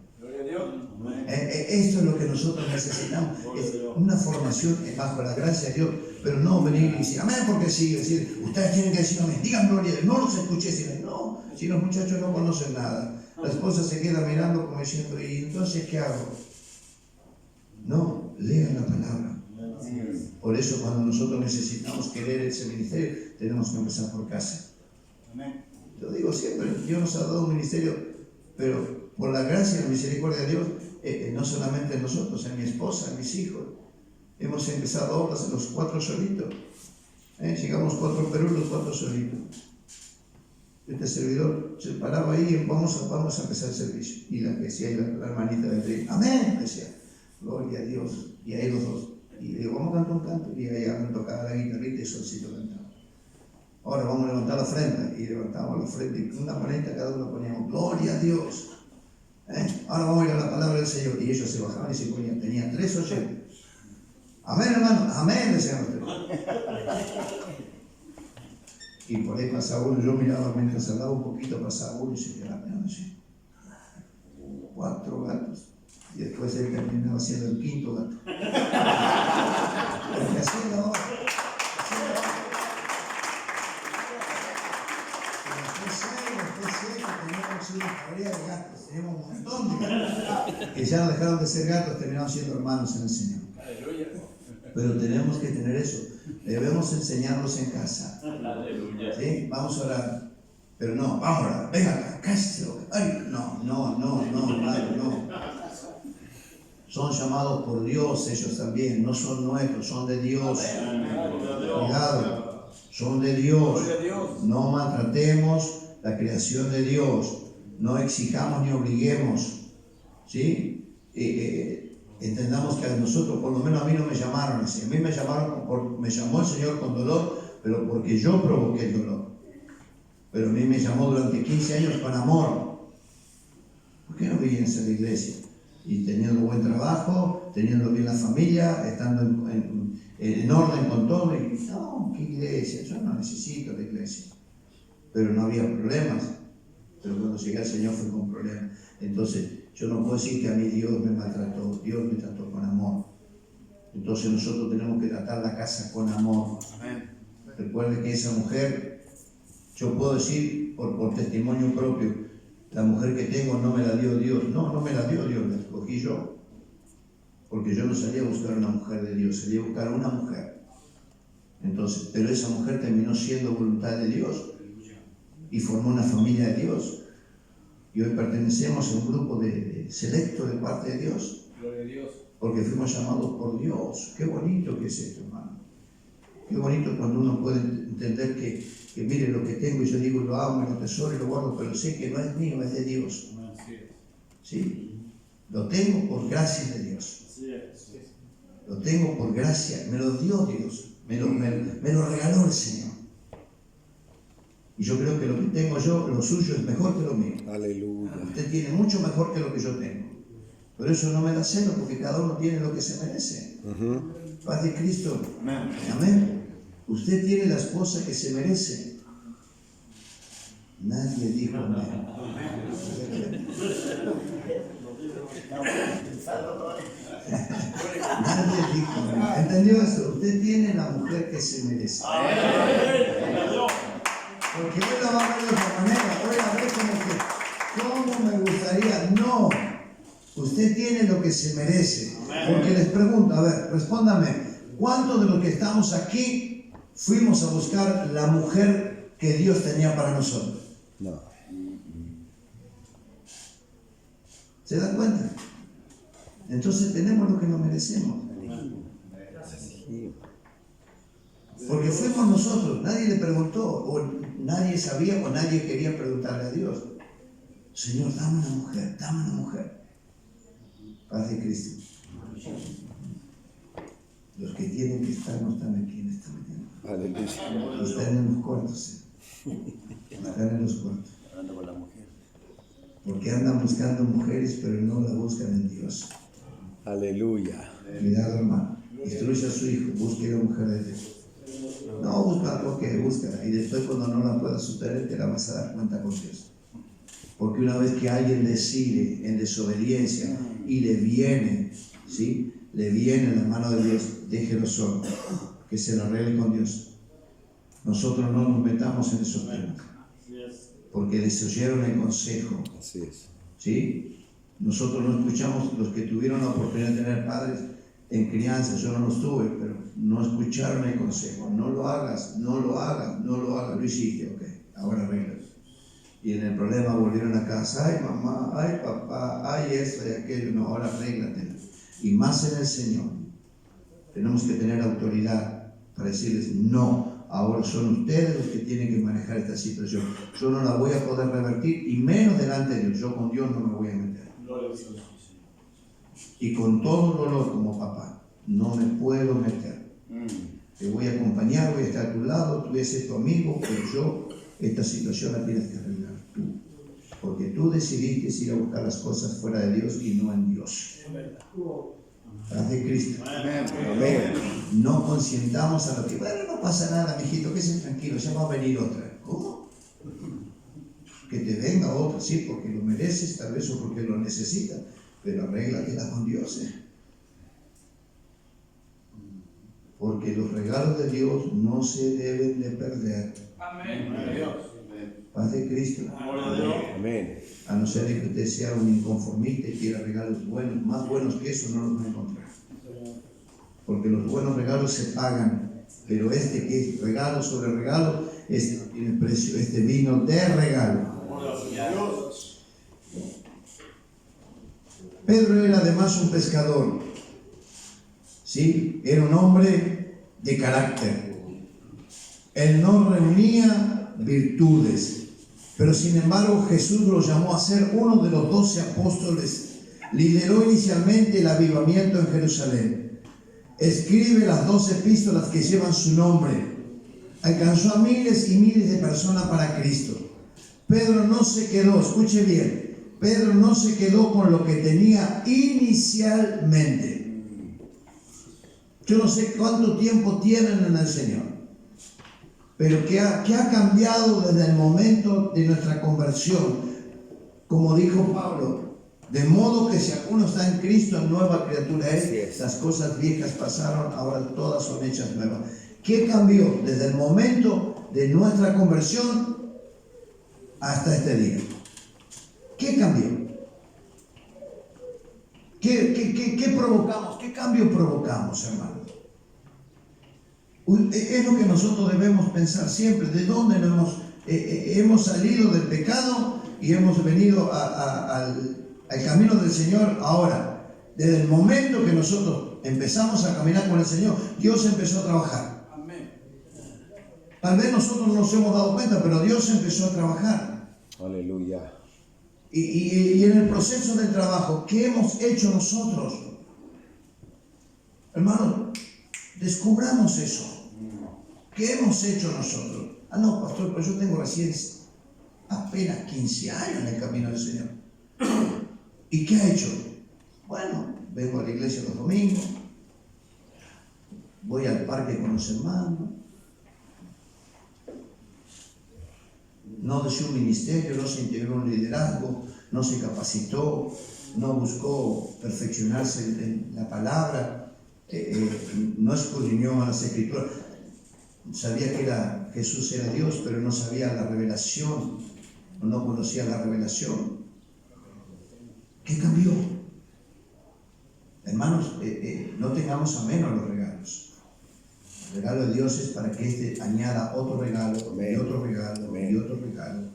Esto es lo que nosotros necesitamos, es una formación bajo la gracia de Dios, pero no venir y decir amén porque sí, decir, ustedes tienen que decir amén, digan gloria a Dios, no los escuché decir, no, si los muchachos no conocen nada. La esposa se queda mirando como diciendo, ¿y entonces qué hago? No, lean la palabra. Por eso cuando nosotros necesitamos querer ese ministerio, tenemos que empezar por casa. Lo digo siempre, Dios nos ha dado un ministerio, pero por la gracia y la misericordia de Dios, no solamente en nosotros, en mi esposa, en mis hijos, hemos empezado obras los 4 solitos. Llegamos 4 en Perú, los 4 solitos. Este servidor se paraba ahí y vamos a empezar el servicio. Y la que decía la hermanita de ahí, amén, decía, gloria a Dios. Y ahí los 2. Y le digo, vamos a cantar un canto. Y ahí han tocado la guitarrita y solcito cantamos. Ahora vamos a levantar la frente. Y levantamos la frente y una manita cada uno poníamos, gloria a Dios. Ahora vamos a ir a la palabra del Señor. Y ellos se bajaban y se ponían, tenían 3 oyentes. Amén, hermano, amén, decían ustedes. Y por ahí pasaba uno, yo miraba mientras hablaba un poquito, pasaba uno y se quedaba mirando así. 4 gatos. Y después él terminaba siendo el 5.º gato. Porque así es la hora. Teníamos una familia de gatos, teníamos un montón de gatos. Que ya no dejaron de ser gatos, terminaron siendo hermanos en el Señor. Pero tenemos que tener eso. Debemos enseñarlos en casa. ¿Sí? Vamos a orar. Pero no, vamos a orar. Venga acá, cállese. Ay, no, madre, no. Son llamados por Dios ellos también, no son nuestros, son de Dios. Cuidado, son de Dios. No maltratemos la creación de Dios. No exijamos ni obliguemos. ¿Sí? Entendamos que a nosotros, por lo menos a mí no me llamaron así. A mí me llamó el Señor con dolor, pero porque yo provoqué el dolor. Pero a mí me llamó durante 15 años con amor. ¿Por qué no vienes a la iglesia? Y teniendo buen trabajo, teniendo bien la familia, estando en orden con todo. Y no, ¿qué iglesia? Yo no necesito la iglesia. Pero no había problemas. Pero cuando llegué al Señor fue con problemas. Entonces, yo no puedo decir que a mí Dios me maltrató. Dios me trató con amor. Entonces nosotros tenemos que tratar la casa con amor. Amén. Recuerde que esa mujer, yo puedo decir por testimonio propio, la mujer que tengo no me la dio Dios. No me la dio Dios, la escogí yo. Porque yo no salí a buscar una mujer de Dios, salí a buscar una mujer. Entonces, pero esa mujer terminó siendo voluntad de Dios y formó una familia de Dios. Y hoy pertenecemos a un grupo selecto de parte de Dios. Gloria a Dios. Porque fuimos llamados por Dios. Qué bonito que es esto, hermano. Qué bonito cuando uno puede entender que mire lo que tengo y yo digo, lo amo y lo tesoro y lo guardo, pero sé que no es mío, es de Dios. ¿Sí? Lo tengo por gracia de Dios. Lo tengo por gracia, me lo dio Dios, me lo regaló el Señor. Y yo creo que lo que tengo yo, lo suyo es mejor que lo mío. Aleluya. Usted tiene mucho mejor que lo que yo tengo. Pero eso no me da celo porque cada uno tiene lo que se merece. Paz de Cristo. Amén. Amén. Usted tiene la esposa que se merece. Nadie dijo amén. Nadie dijo, ¿entendió eso? Usted tiene la mujer que se merece. Porque hoy la va a ver de otra manera, hoy la ve como que, ¿cómo me gustaría? No, usted tiene lo que se merece. Porque les pregunto, a ver, respóndame, ¿cuántos de los que estamos aquí fuimos a buscar la mujer que Dios tenía para nosotros? No. ¿Se dan cuenta? Entonces tenemos lo que nos merecemos. Porque fuimos nosotros, nadie le preguntó, o nadie sabía, o nadie quería preguntarle a Dios. Señor, dame una mujer, dame una mujer. Paz de Cristo. Los que tienen que estar no están aquí en esta mañana. Aleluya. Están en los cuartos. Están en los cuartos. Hablando con la mujer. Porque andan buscando mujeres, pero no la buscan en Dios. Aleluya. Cuidado, hermano. Instruye a su hijo, busque la mujer de Dios. No, busca lo que busca. Y después, cuando no la puedas superar, te la vas a dar cuenta con Dios. Porque una vez que alguien decide en desobediencia y le viene, ¿sí? Le viene la mano de Dios, déjelo solo, que se lo arregle con Dios. Nosotros no nos metamos en esos temas, porque les oyeron el consejo. Así es. ¿Sí? Nosotros no escuchamos, los que tuvieron la oportunidad de tener padres en crianza, yo no los tuve, pero no escucharon el consejo. No lo hagas, no lo hagas, no lo hagas. Lo hiciste, ok, ahora arréglalo. Y en el problema volvieron a casa, ay mamá, ay papá, ay esto y aquello, no, ahora arréglatelo. Y más en el Señor. Tenemos que tener autoridad para decirles, no, ahora son ustedes los que tienen que manejar esta situación. Yo no la voy a poder revertir, y menos delante de Dios. Yo con Dios no me voy a meter. Y con todo dolor como papá, no me puedo meter. Te voy a acompañar, voy a estar a tu lado, tú eres tu amigo, pero yo, esta situación la tienes que arreglar tú. Porque tú decidiste ir a buscar las cosas fuera de Dios y no en Dios. Paz de Cristo. Amén. No consientamos a lo que, bueno, no pasa nada, mijito, que se tranquilo, ya va a venir otra. ¿Cómo? Que te venga otra, sí, porque lo mereces, tal vez, o porque lo necesitas, pero arréglatela con Dios, Porque los regalos de Dios no se deben de perder. Amén. Paz de Cristo. Amén. A no ser que usted sea un inconformista y quiera regalos buenos, más buenos que eso no los va a encontrar. Porque los buenos regalos se pagan, pero este que es regalo sobre regalo, este tiene precio, este vino de regalo. Pedro era además un pescador, ¿sí? Era un hombre de carácter. Él no reunía virtudes. Pero sin embargo Jesús lo llamó a ser uno de los 12 apóstoles. Lideró inicialmente el avivamiento en Jerusalén. Escribe las 2 epístolas que llevan su nombre. Alcanzó a miles y miles de personas para Cristo. Pedro no se quedó, escuche bien, Pedro no se quedó con lo que tenía inicialmente. Yo no sé cuánto tiempo tienen en el Señor, pero ¿qué ha cambiado desde el momento de nuestra conversión? Como dijo Pablo, de modo que si alguno está en Cristo, nueva criatura es. Las cosas viejas pasaron, ahora todas son hechas nuevas. ¿Qué cambió desde el momento de nuestra conversión hasta este día? ¿Qué cambió? ¿Qué provocamos? ¿Qué cambio provocamos, hermano? Es lo que nosotros debemos pensar siempre. ¿De dónde hemos salido del pecado y hemos venido al camino del Señor? Ahora, desde el momento que nosotros empezamos a caminar con el Señor, Dios empezó a trabajar. Amén. Tal vez nosotros no nos hemos dado cuenta, pero Dios empezó a trabajar. Aleluya. Y en el proceso del trabajo, ¿qué hemos hecho nosotros? Hermano, descubramos eso. ¿Qué hemos hecho nosotros? Ah, no, pastor, pues yo tengo recién apenas 15 años en el camino del Señor. ¿Y qué ha hecho? Bueno, vengo a la iglesia los domingos, voy al parque con los hermanos, no deseo un ministerio, no se integró un liderazgo, no se capacitó, no buscó perfeccionarse en la palabra, no escudriñó a las Escrituras. Sabía que Jesús era Dios, pero no sabía la revelación, o no conocía la revelación. ¿Qué cambió? Hermanos, no tengamos a menos los regalos. El regalo de Dios es para que éste añada otro regalo, y otro regalo, y otro regalo.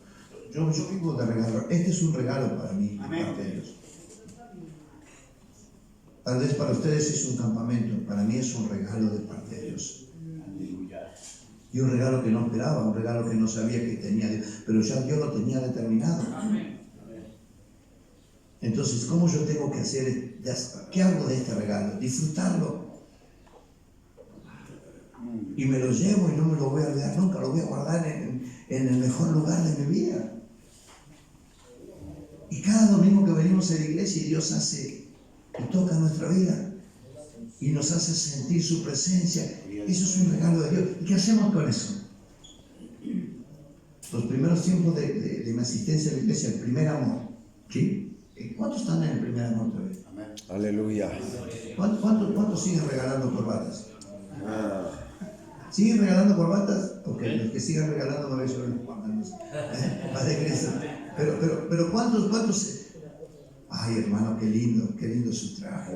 Yo vivo de regalo. Este es un regalo para mí, de parte de Dios. Tal vez para ustedes es un campamento, para mí es un regalo de parte de Dios. Y un regalo que no esperaba, un regalo que no sabía que tenía, pero ya Dios lo tenía determinado. Entonces, ¿cómo yo tengo que hacer? ¿Qué hago de este regalo? Disfrutarlo. Y me lo llevo y no me lo voy a olvidar nunca, lo voy a guardar en el mejor lugar de mi vida. Y cada domingo que venimos a la iglesia y Dios hace y toca nuestra vida y nos hace sentir su presencia, eso es un regalo de Dios. ¿Y qué hacemos con eso? Los primeros tiempos de mi asistencia a la iglesia, el primer amor, ¿sí? ¿Cuántos están en el primer amor todavía? Aleluya. ¿Cuántos siguen regalando corbatas? ¿Siguen regalando corbatas? Ok, los que sigan regalando no veis los cuantos. Más de Cristo. Pero ¿cuántos? Ay, hermano, qué lindo su traje.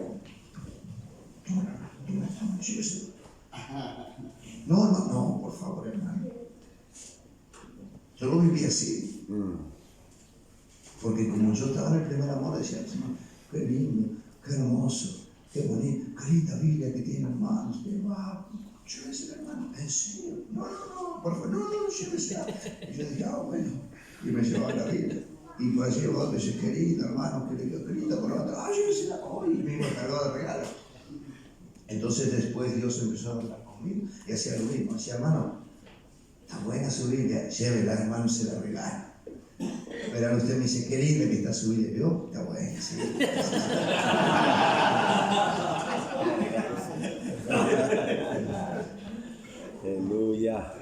No, por favor, hermano. Yo lo viví así. Porque como yo estaba en el primer amor, decía, qué lindo, qué hermoso, qué bonito, qué linda Biblia que tiene, hermanos, qué va. Llévese, hermano, ¿en serio? No, por favor, no, llévese. Y yo dije, bueno, y me llevaba la Biblia. Y pues así yo decía, qué lindo, hermano, qué lindo, por otra, llévese la hoy, y me iba a cargar de regalo. Entonces después Dios empezó a hablar conmigo y hacía lo mismo, decía, hermano, está buena su Biblia, llévela, hermano, se la regala. Pero ahora usted me dice, qué linda que está su Biblia, yo, está buena, sí. Aleluya.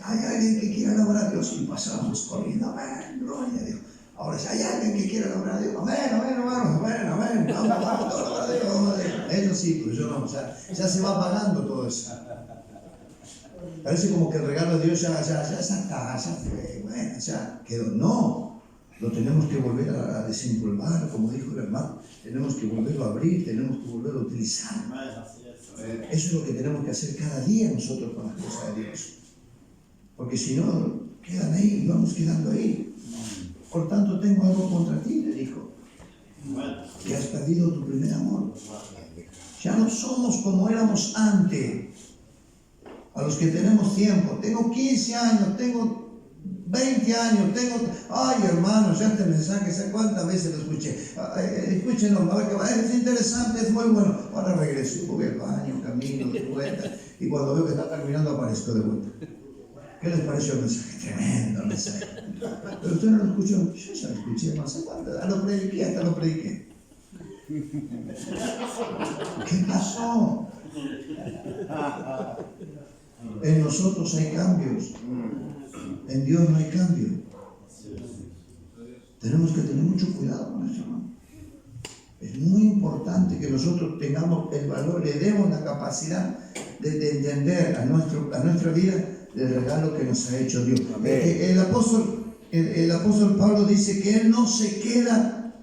Hay alguien que quiera adorar a Dios y pasamos corriendo, amén, gloria a Dios. Ahora si hay alguien que quiera adorar a Dios, amén, hermanos, amén, vamos, todo a Dios. Eso sí, pero yo no, ya se va pagando todo eso. Parece como que el regalo de Dios ya está, ya fue, bueno, ya quedó. No, lo tenemos que volver a desempolvar, como dijo el hermano. Tenemos que volverlo a abrir, tenemos que volverlo a utilizar. Eso es lo que tenemos que hacer cada día nosotros con las cosas de Dios. Porque si no, quedan ahí y vamos quedando ahí. Por tanto, tengo algo contra ti, le dijo. Que has perdido tu primer amor. Ya no somos como éramos antes. A los que tenemos tiempo. Tengo 15 años, tengo 20 años, ay hermano, ya este mensaje, ¿sé cuántas veces lo escuché? Escúchenlo, a ver que es interesante, es muy bueno. Ahora regreso, voy al baño, camino, de vuelta, y cuando veo que está terminando aparezco de vuelta. ¿Qué les pareció el mensaje? Tremendo el mensaje. Pero usted no lo escuchó. Yo ya lo escuché, no sé cuánto, hasta lo prediqué. ¿Qué pasó? En nosotros hay cambios. En Dios no hay cambio. Tenemos que tener mucho cuidado con eso, ¿no? Es muy importante que nosotros tengamos el valor, le demos la capacidad de entender a nuestra vida el regalo que nos ha hecho Dios. El apóstol Pablo dice que él no se quedó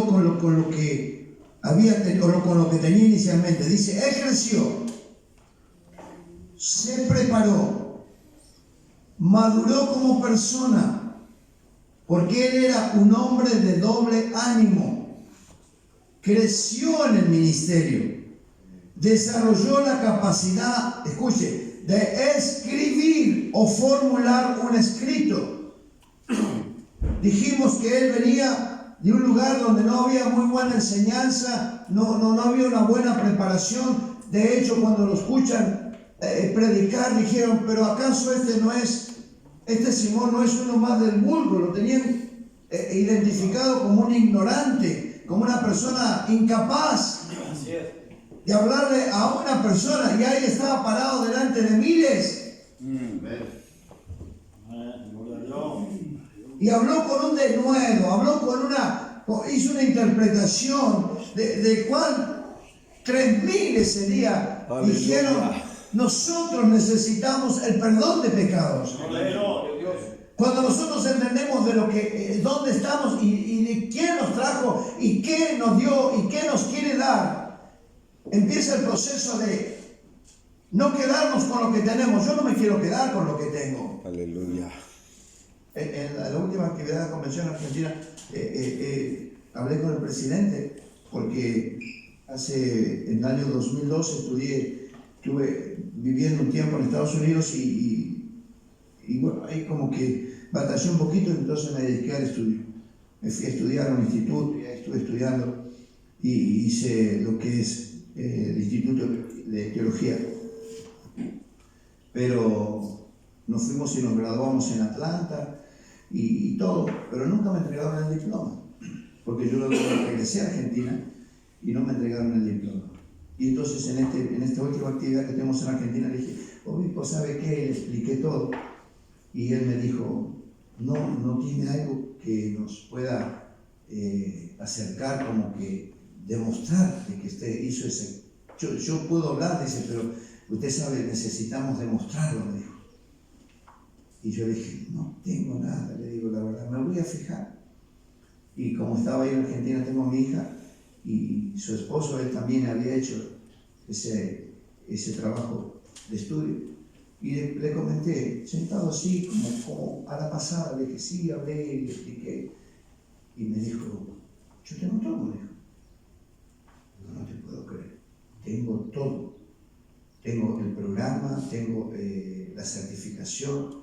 con lo que había o con lo que tenía inicialmente. Dice, él creció, se preparó, maduró como persona, porque él era un hombre de doble ánimo. Creció en el ministerio, desarrolló la capacidad, escuche, de escribir o formular un escrito. Dijimos que él venía de un lugar donde no había muy buena enseñanza, no había una buena preparación. De hecho, cuando lo escuchan predicar, dijeron, pero ¿acaso este Simón no es uno más del vulgo? Lo tenían identificado como un ignorante, como una persona incapaz de hablarle a una persona, y ahí estaba parado delante de miles. Y habló con un denuedo, habló con una hizo una interpretación de Juan 3.000 ese día. Aleluya. Dijeron, nosotros necesitamos el perdón de pecados. Cuando nosotros entendemos de lo que, dónde estamos y de quién nos trajo y qué nos dio y qué nos quiere dar, empieza el proceso de no quedarnos con lo que tenemos. Yo no me quiero quedar con lo que tengo. Aleluya. En la última actividad de la Convención Argentina hablé con el presidente porque en el año 2012 estuve viviendo un tiempo en Estados Unidos y bueno, ahí como que batallé un poquito, entonces me dediqué al estudio. Me fui a estudiar a un instituto y ahí estuve estudiando y hice lo que es el Instituto de Teología. Pero nos fuimos y nos graduamos en Atlanta y todo, pero nunca me entregaron el diploma, porque yo luego regresé a Argentina y no me entregaron el diploma. Y entonces en esta última actividad que tenemos en Argentina le dije, obispo, ¿sabe qué? Le expliqué todo y él me dijo, no tiene algo que nos pueda acercar, como que demostrar de que usted hizo ese. Yo puedo hablar, dice, pero usted sabe, necesitamos demostrarlo, me dijo. Y yo dije, no tengo nada, le digo la verdad, me voy a fijar. Y como estaba ahí en Argentina, tengo a mi hija y su esposo, él también había hecho ese trabajo de estudio. Y le comenté, sentado así, como a la pasada, le dije, sí, hablé y le expliqué. Y me dijo, yo tengo todo, me dijo. No te puedo creer, tengo todo. Tengo el programa, tengo la certificación,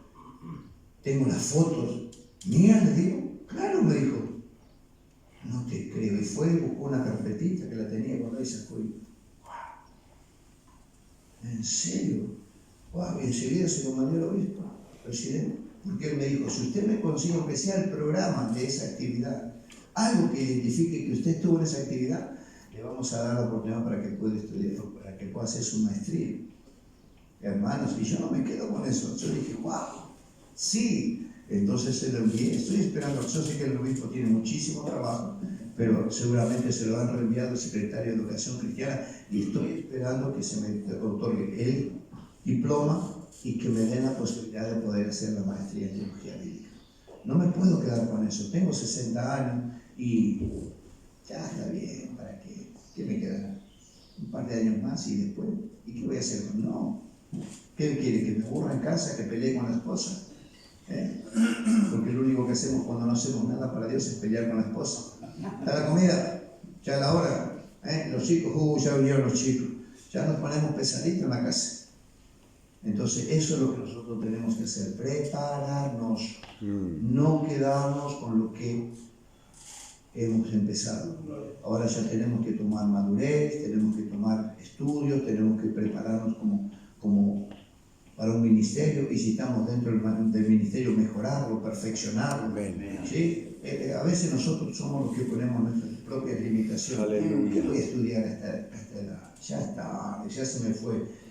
tengo las fotos. Mía, le digo, claro, me dijo. No te creo. Y fue y buscó una carpetita que la tenía cuando ahí sacó y, wow, ¿en serio? Wow, y enseguida se lo mandé al obispo, presidente, porque él me dijo, si usted me consigue, aunque sea el programa de esa actividad, algo que identifique que usted estuvo en esa actividad, le vamos a dar la oportunidad para que pueda estudiar, para que pueda hacer su maestría. Hermanos, y yo no me quedo con eso. Yo dije, wow, sí. Entonces se lo envié. Estoy esperando. Yo sé que el obispo tiene muchísimo trabajo, pero seguramente se lo han reenviado el secretario de Educación Cristiana y estoy esperando que se me otorgue el diploma y que me den la posibilidad de poder hacer la maestría en teología bíblica. No me puedo quedar con eso. Tengo 60 años y ya está bien. ¿Para qué? ¿Qué me queda? Un par de años más y después, ¿y qué voy a hacer? No. ¿Qué quiere? ¿Que me aburra en casa? ¿Que pelee con la esposa? Porque lo único que hacemos cuando no hacemos nada para Dios es pelear con la esposa. ¿Está la comida? Ya la hora. Los chicos, ya vinieron los chicos. Ya nos ponemos pesaditos en la casa. Entonces eso es lo que nosotros tenemos que hacer, prepararnos, no quedarnos con lo que hemos empezado. Ahora ya tenemos que tomar madurez, tenemos que tomar estudios, tenemos que prepararnos como para un ministerio, y si estamos dentro del ministerio, mejorarlo, perfeccionarlo. ¿Sí? A veces nosotros somos los que ponemos nuestras propias limitaciones. ¿Qué voy a estudiar a esta edad? Ya está, ya se me fue.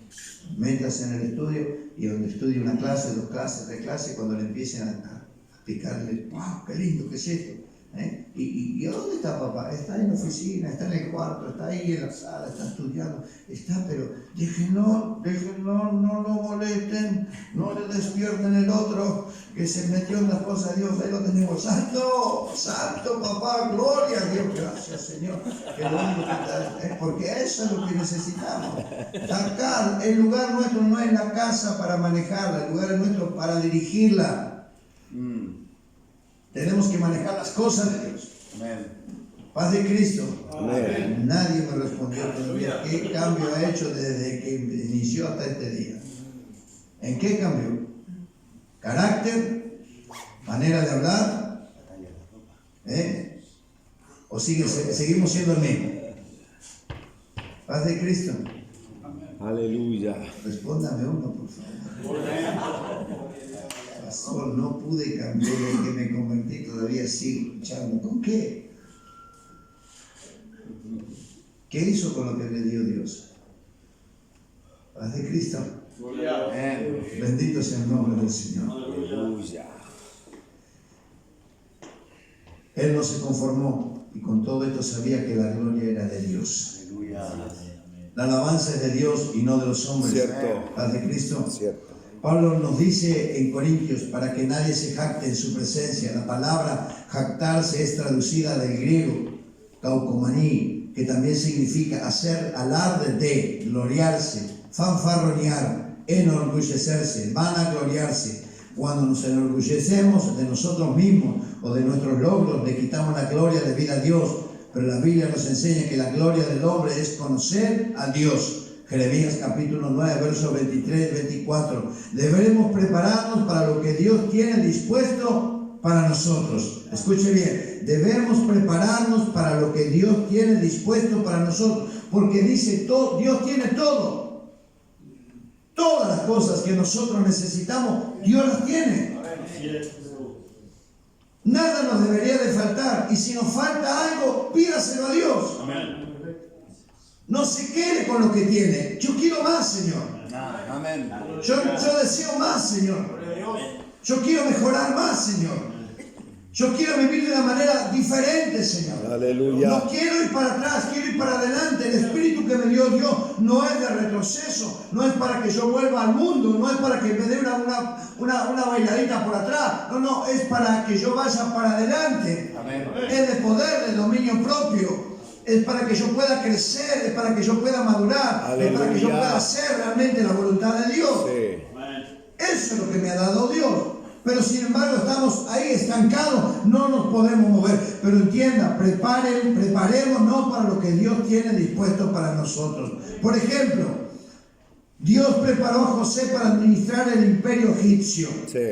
Métase en el estudio y donde estudie una clase, 2 clases, 3 clases, cuando le empiecen a picarle, wow, qué lindo que es esto. ¿Y a dónde está papá? Está en la oficina, está en el cuarto, está ahí en la sala, está estudiando, pero déjenlo, no lo molesten, no le despierten el otro que se metió en las cosas de Dios. Ahí lo tenemos, santo, papá, gloria a Dios, gracias Señor, que lo único que porque eso es lo que necesitamos. Acá, el lugar nuestro no es la casa para manejarla, el lugar es nuestro para dirigirla. Tenemos que manejar las cosas de Dios. Amén. Paz de Cristo. Amén. Nadie me respondió todavía qué cambio ha hecho desde que inició hasta este día. ¿En qué cambió? ¿Carácter? ¿Manera de hablar? ¿O seguimos siendo el mismo? Paz de Cristo. Aleluya. Respóndame uno, por favor. Pastor, no pude cambiar el que me convertí, todavía sigo luchando. ¿Con qué? ¿Qué hizo con lo que le dio Dios? Paz de Cristo. Bendito sea el nombre del Señor. Aleluya. Él no se conformó y con todo esto sabía que la gloria era de Dios. Aleluya. La alabanza es de Dios y no de los hombres. Cierto. La de Cristo. Cierto. Pablo nos dice en Corintios, para que nadie se jacte en su presencia. La palabra jactarse es traducida del griego, kaukomaní, que también significa hacer alarde de, gloriarse, fanfarronear, enorgullecerse, vanagloriarse. Cuando nos enorgullecemos de nosotros mismos o de nuestros logros, le quitamos la gloria debida a Dios. Pero la Biblia nos enseña que la gloria del hombre es conocer a Dios. Jeremías capítulo 9, versos 23, 24. Deberemos prepararnos para lo que Dios tiene dispuesto para nosotros. Escuche bien, debemos prepararnos para lo que Dios tiene dispuesto para nosotros. Porque dice, Dios tiene todo. Todas las cosas que nosotros necesitamos, Dios las tiene. Nada nos debería de faltar. Y si nos falta algo, pídaselo a Dios. Amén. No se quede con lo que tiene. Yo quiero más, Señor. Amén. Yo deseo más, Señor. Yo quiero mejorar más, Señor. Yo quiero vivir de una manera diferente, Señor. Aleluya. No quiero ir para atrás, quiero ir para adelante. El espíritu que me dio Dios no es de retroceso, no es para que yo vuelva al mundo, no es para que me dé una bailadita por atrás. No, es para que yo vaya para adelante. Amén. Es de poder, de dominio propio. Es para que yo pueda crecer, es para que yo pueda madurar, Aleluya. es para que yo pueda hacer realmente la voluntad de Dios. Sí. Eso es lo que me ha dado Dios. Pero sin embargo estamos ahí estancados, no nos podemos mover. Pero entienda, preparémonos para lo que Dios tiene dispuesto para nosotros. Por ejemplo, Dios preparó a José para administrar el imperio egipcio. Sí.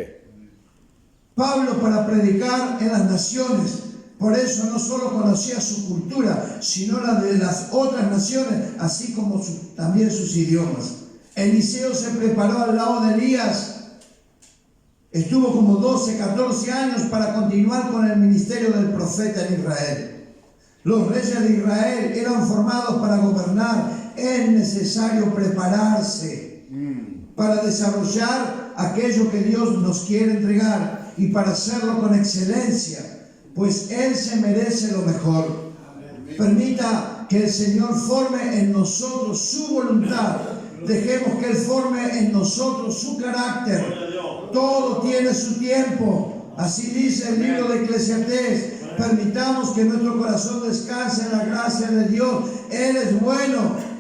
Pablo para predicar en las naciones. Por eso no solo conocía su cultura, sino la de las otras naciones, así como también sus idiomas. Eliseo se preparó al lado de Elías. Estuvo como 12, 14 años para continuar con el ministerio del profeta en Israel. Los reyes de Israel eran formados para gobernar. Es necesario prepararse para desarrollar aquello que Dios nos quiere entregar y para hacerlo con excelencia, pues Él se merece lo mejor. Permita que el Señor forme en nosotros su voluntad. Dejemos que Él forme en nosotros su carácter. Todo tiene su tiempo. Así dice el libro de Eclesiastés. Permitamos que nuestro corazón descanse en la gracia de Dios. Él es bueno.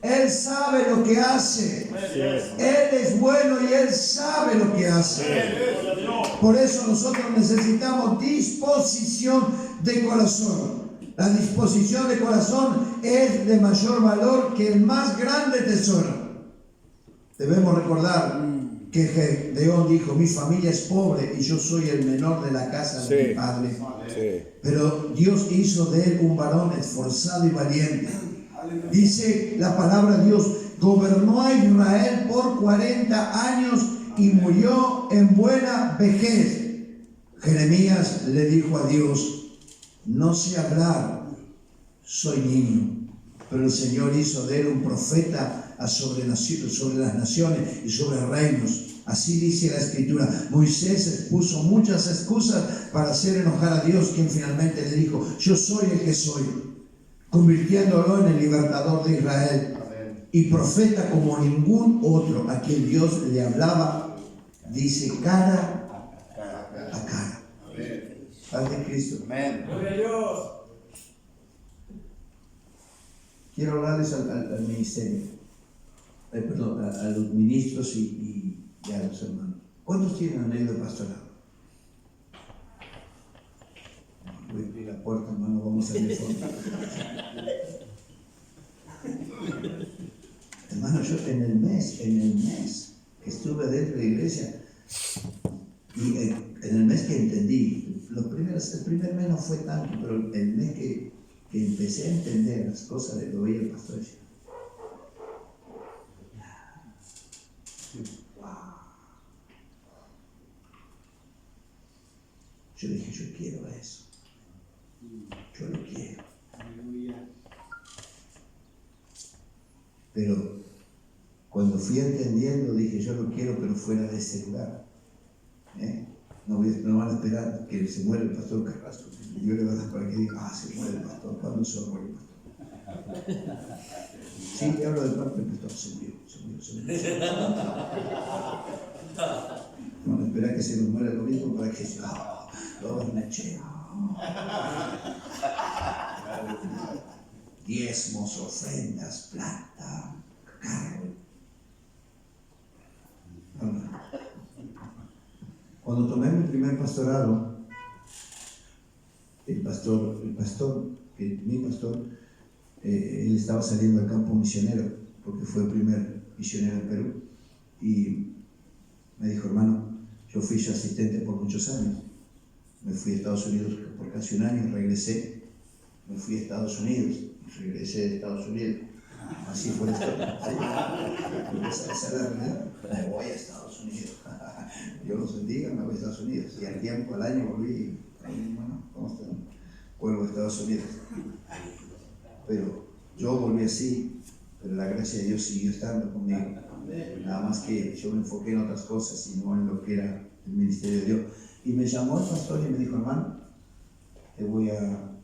Él sabe lo que hace. Él es bueno y Él sabe lo que hace. Por eso nosotros necesitamos disposición de corazón. La disposición de corazón es de mayor valor que el más grande tesoro. Debemos recordar que Gedeón dijo, mi familia es pobre y yo soy el menor de la casa de mi padre. Sí. Pero Dios hizo de él un varón esforzado y valiente. Dice la palabra de Dios, gobernó a Israel por 40 años y murió en buena vejez. Jeremías le dijo a Dios, no sé hablar, soy niño. Pero el Señor hizo de él un profeta sobre las naciones y sobre reinos. Así dice la Escritura. Moisés expuso muchas excusas para hacer enojar a Dios, quien finalmente le dijo, yo soy el que soy, convirtiéndolo en el libertador de Israel. Y profeta como ningún otro, a quien Dios le hablaba, dice cara a cara. Paz de Cristo. Amén. Quiero hablarles al ministerio, perdón, a los ministros y a los hermanos. ¿Cuántos tienen anhelo de pastorado? Voy a abrir la puerta, hermano, vamos a ir de fondo. Hermano, yo en el mes que estuve dentro de la iglesia, y en el mes que entendí, el primer mes no fue tanto, pero el mes que empecé a entender las cosas de lo que el pastor decía. Wow. Yo dije, yo quiero eso. Yo lo quiero. Pero cuando fui entendiendo, dije, yo lo quiero, pero fuera de ese lugar. No van a esperar que se muera el pastor Carrasco. Yo le voy a dar para que diga, se muere el pastor. ¿Cuándo se va a morir el pastor? Sí, te hablo de parte del pastor. Se murió. No van a esperar que se nos muera el domingo para que se lo esmeche. Diezmos, ofrendas, plata, carro. Cuando tomé mi primer pastorado, mi pastor, él estaba saliendo al campo misionero, porque fue el primer misionero en Perú, y me dijo, hermano, yo fui su asistente por muchos años. Me fui a Estados Unidos por casi un año, regresé, me fui a Estados Unidos, y regresé de Estados Unidos. Así fue la historia. Esa es la realidad. Me voy a Estados Unidos. Dios los bendiga, me voy a Estados Unidos. Y al tiempo, al año volví. Bueno, ¿cómo están? Vuelvo a Estados Unidos. Pero yo volví así, pero la gracia de Dios siguió estando conmigo. Nada más que yo me enfoqué en otras cosas y no en lo que era el ministerio de Dios. Y me llamó el pastor y me dijo, hermano, te voy a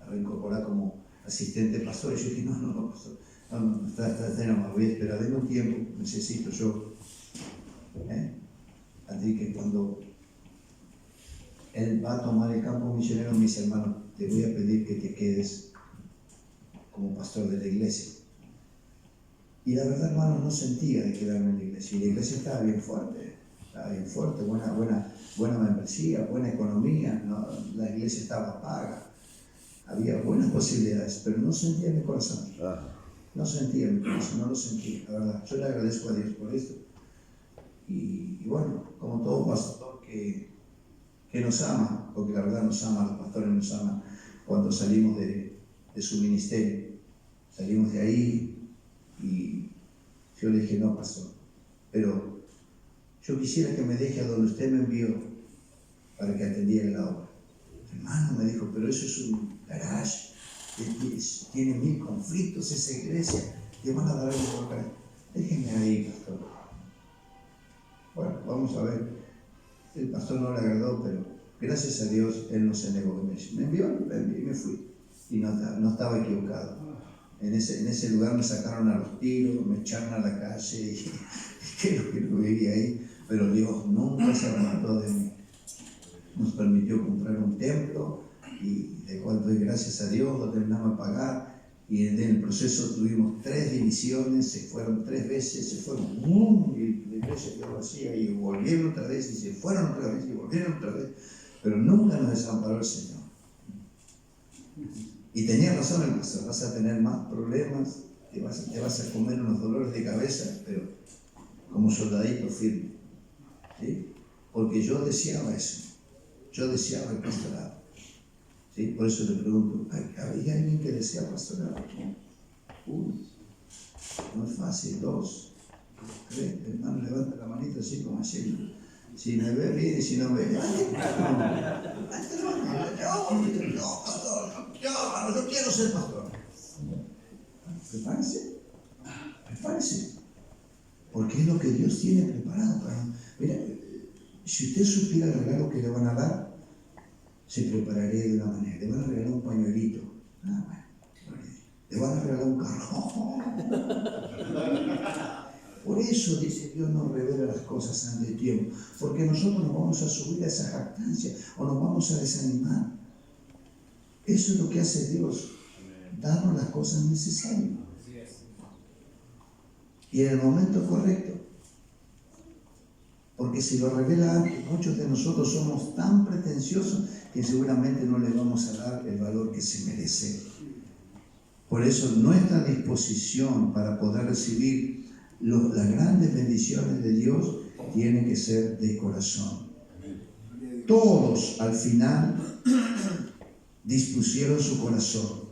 reincorporar como asistente pastor. Y yo dije, no, pastor, no, está, voy a esperar, denme un tiempo, necesito yo. Así que cuando él va a tomar el campo misionero, me dice, hermano, te voy a pedir que te quedes como pastor de la iglesia. Y la verdad, hermano, no sentía de quedarme en la iglesia. Y la iglesia estaba bien fuerte, buena membresía, buena economía, ¿no? La iglesia estaba paga. Había buenas posibilidades, pero no sentía en mi corazón. No sentía en mi corazón, no lo sentía, la verdad. Yo le agradezco a Dios por esto. Y bueno, como todo pastor que nos ama, porque la verdad nos ama, los pastores nos aman cuando salimos de su ministerio. Salimos de ahí y yo le dije, no, pastor, pero yo quisiera que me deje a donde usted me envió para que atendiera la obra. Hermano, me dijo, pero eso es un garage, tiene 1000 conflictos esa iglesia, le van a dar algo por acá. Déjenme ahí, pastor. Bueno, vamos a ver. El pastor no le agradó, pero gracias a Dios él no se negó. Me envió y me fui. Y no estaba equivocado. En ese lugar me sacaron a los tiros, me echaron a la calle y creo que no vivía ahí. Pero Dios nunca se apartó de mí. Nos permitió comprar un templo y de cual doy gracias a Dios, lo terminamos de pagar. Y en el proceso tuvimos 3 divisiones, se fueron 3 veces, se fueron, y la iglesia quedó vacía y volvieron otra vez, y se fueron otra vez, y volvieron otra vez, pero nunca nos desamparó el Señor. Y tenía razón el pastor, vas a tener más problemas, te vas a comer unos dolores de cabeza, pero como soldadito firme, ¿sí? Porque yo deseaba eso, yo deseaba el pastorado. ¿Sí? Por eso le pregunto, ¿había alguien que desea pastoral? No es fácil, 2, 3, hermano, levanta la manita así como así. Si me ve bien y si no me ve, yo quiero ser pastor. Prepárese. Porque es lo que Dios tiene preparado para. Mira, si usted supiera el regalo que le van a dar, se prepararía de una manera. Le van a regalar un pañuelito. Le van a regalar un carro. Por eso dice Dios nos revela las cosas antes de tiempo. Porque nosotros nos vamos a subir a esa jactancia o nos vamos a desanimar. Eso es lo que hace Dios. Darnos las cosas necesarias. Y en el momento correcto. Porque si lo revela antes, muchos de nosotros somos tan pretenciosos que seguramente no le vamos a dar el valor que se merece. Por eso nuestra disposición para poder recibir las grandes bendiciones de Dios tiene que ser de corazón. Todos al final dispusieron su corazón,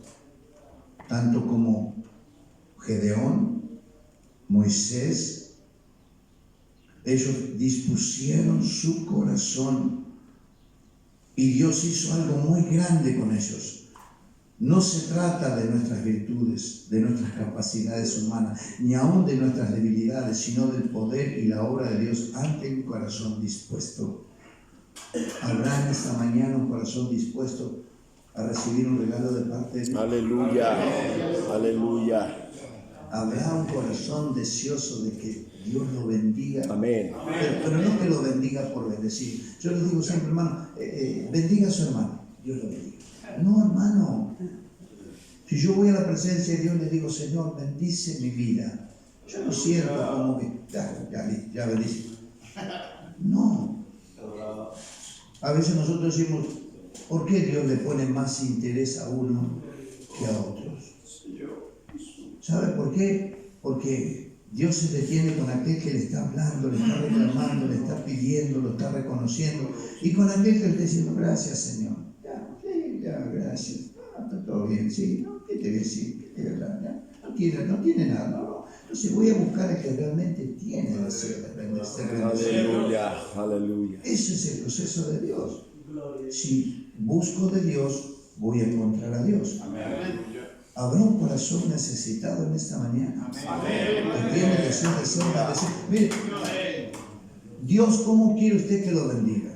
tanto como Gedeón, Moisés. Ellos dispusieron su corazón y Dios hizo algo muy grande con ellos. No se trata de nuestras virtudes, de nuestras capacidades humanas, ni aún de nuestras debilidades, sino del poder y la obra de Dios ante un corazón dispuesto. ¿Habrá en esta mañana un corazón dispuesto a recibir un regalo de parte de Dios? Aleluya. Aleluya. ¿Habrá un corazón deseoso de que Dios lo bendiga? Amén. Pero no que lo bendiga por bendecir. Yo les digo siempre, hermano, bendiga a su hermano, Dios lo bendiga. No, hermano. Si yo voy a la presencia de Dios, le digo, Señor, bendice mi vida. Yo no siento como que, ya bendice. No. A veces nosotros decimos, ¿por qué Dios le pone más interés a uno que a otros? ¿Sabe por qué? Porque Dios se detiene con aquel que le está hablando, le está reclamando, le está pidiendo, lo está reconociendo, y con aquel que le está diciendo, gracias, Señor. Ya, gracias. Está todo bien, sí. ¿No? ¿Qué te voy a decir? ¿Qué te voy a hablar? No tiene nada, no. Entonces voy a buscar al que realmente tiene deseo de bendecir. Aleluya. Aleluya. Ese es el proceso de Dios. Si busco de Dios, voy a encontrar a Dios. ¿Habrá un corazón necesitado en esta mañana? Que tiene deseo de ser bendecido. Mire, Dios, ¿cómo quiere usted que lo bendiga?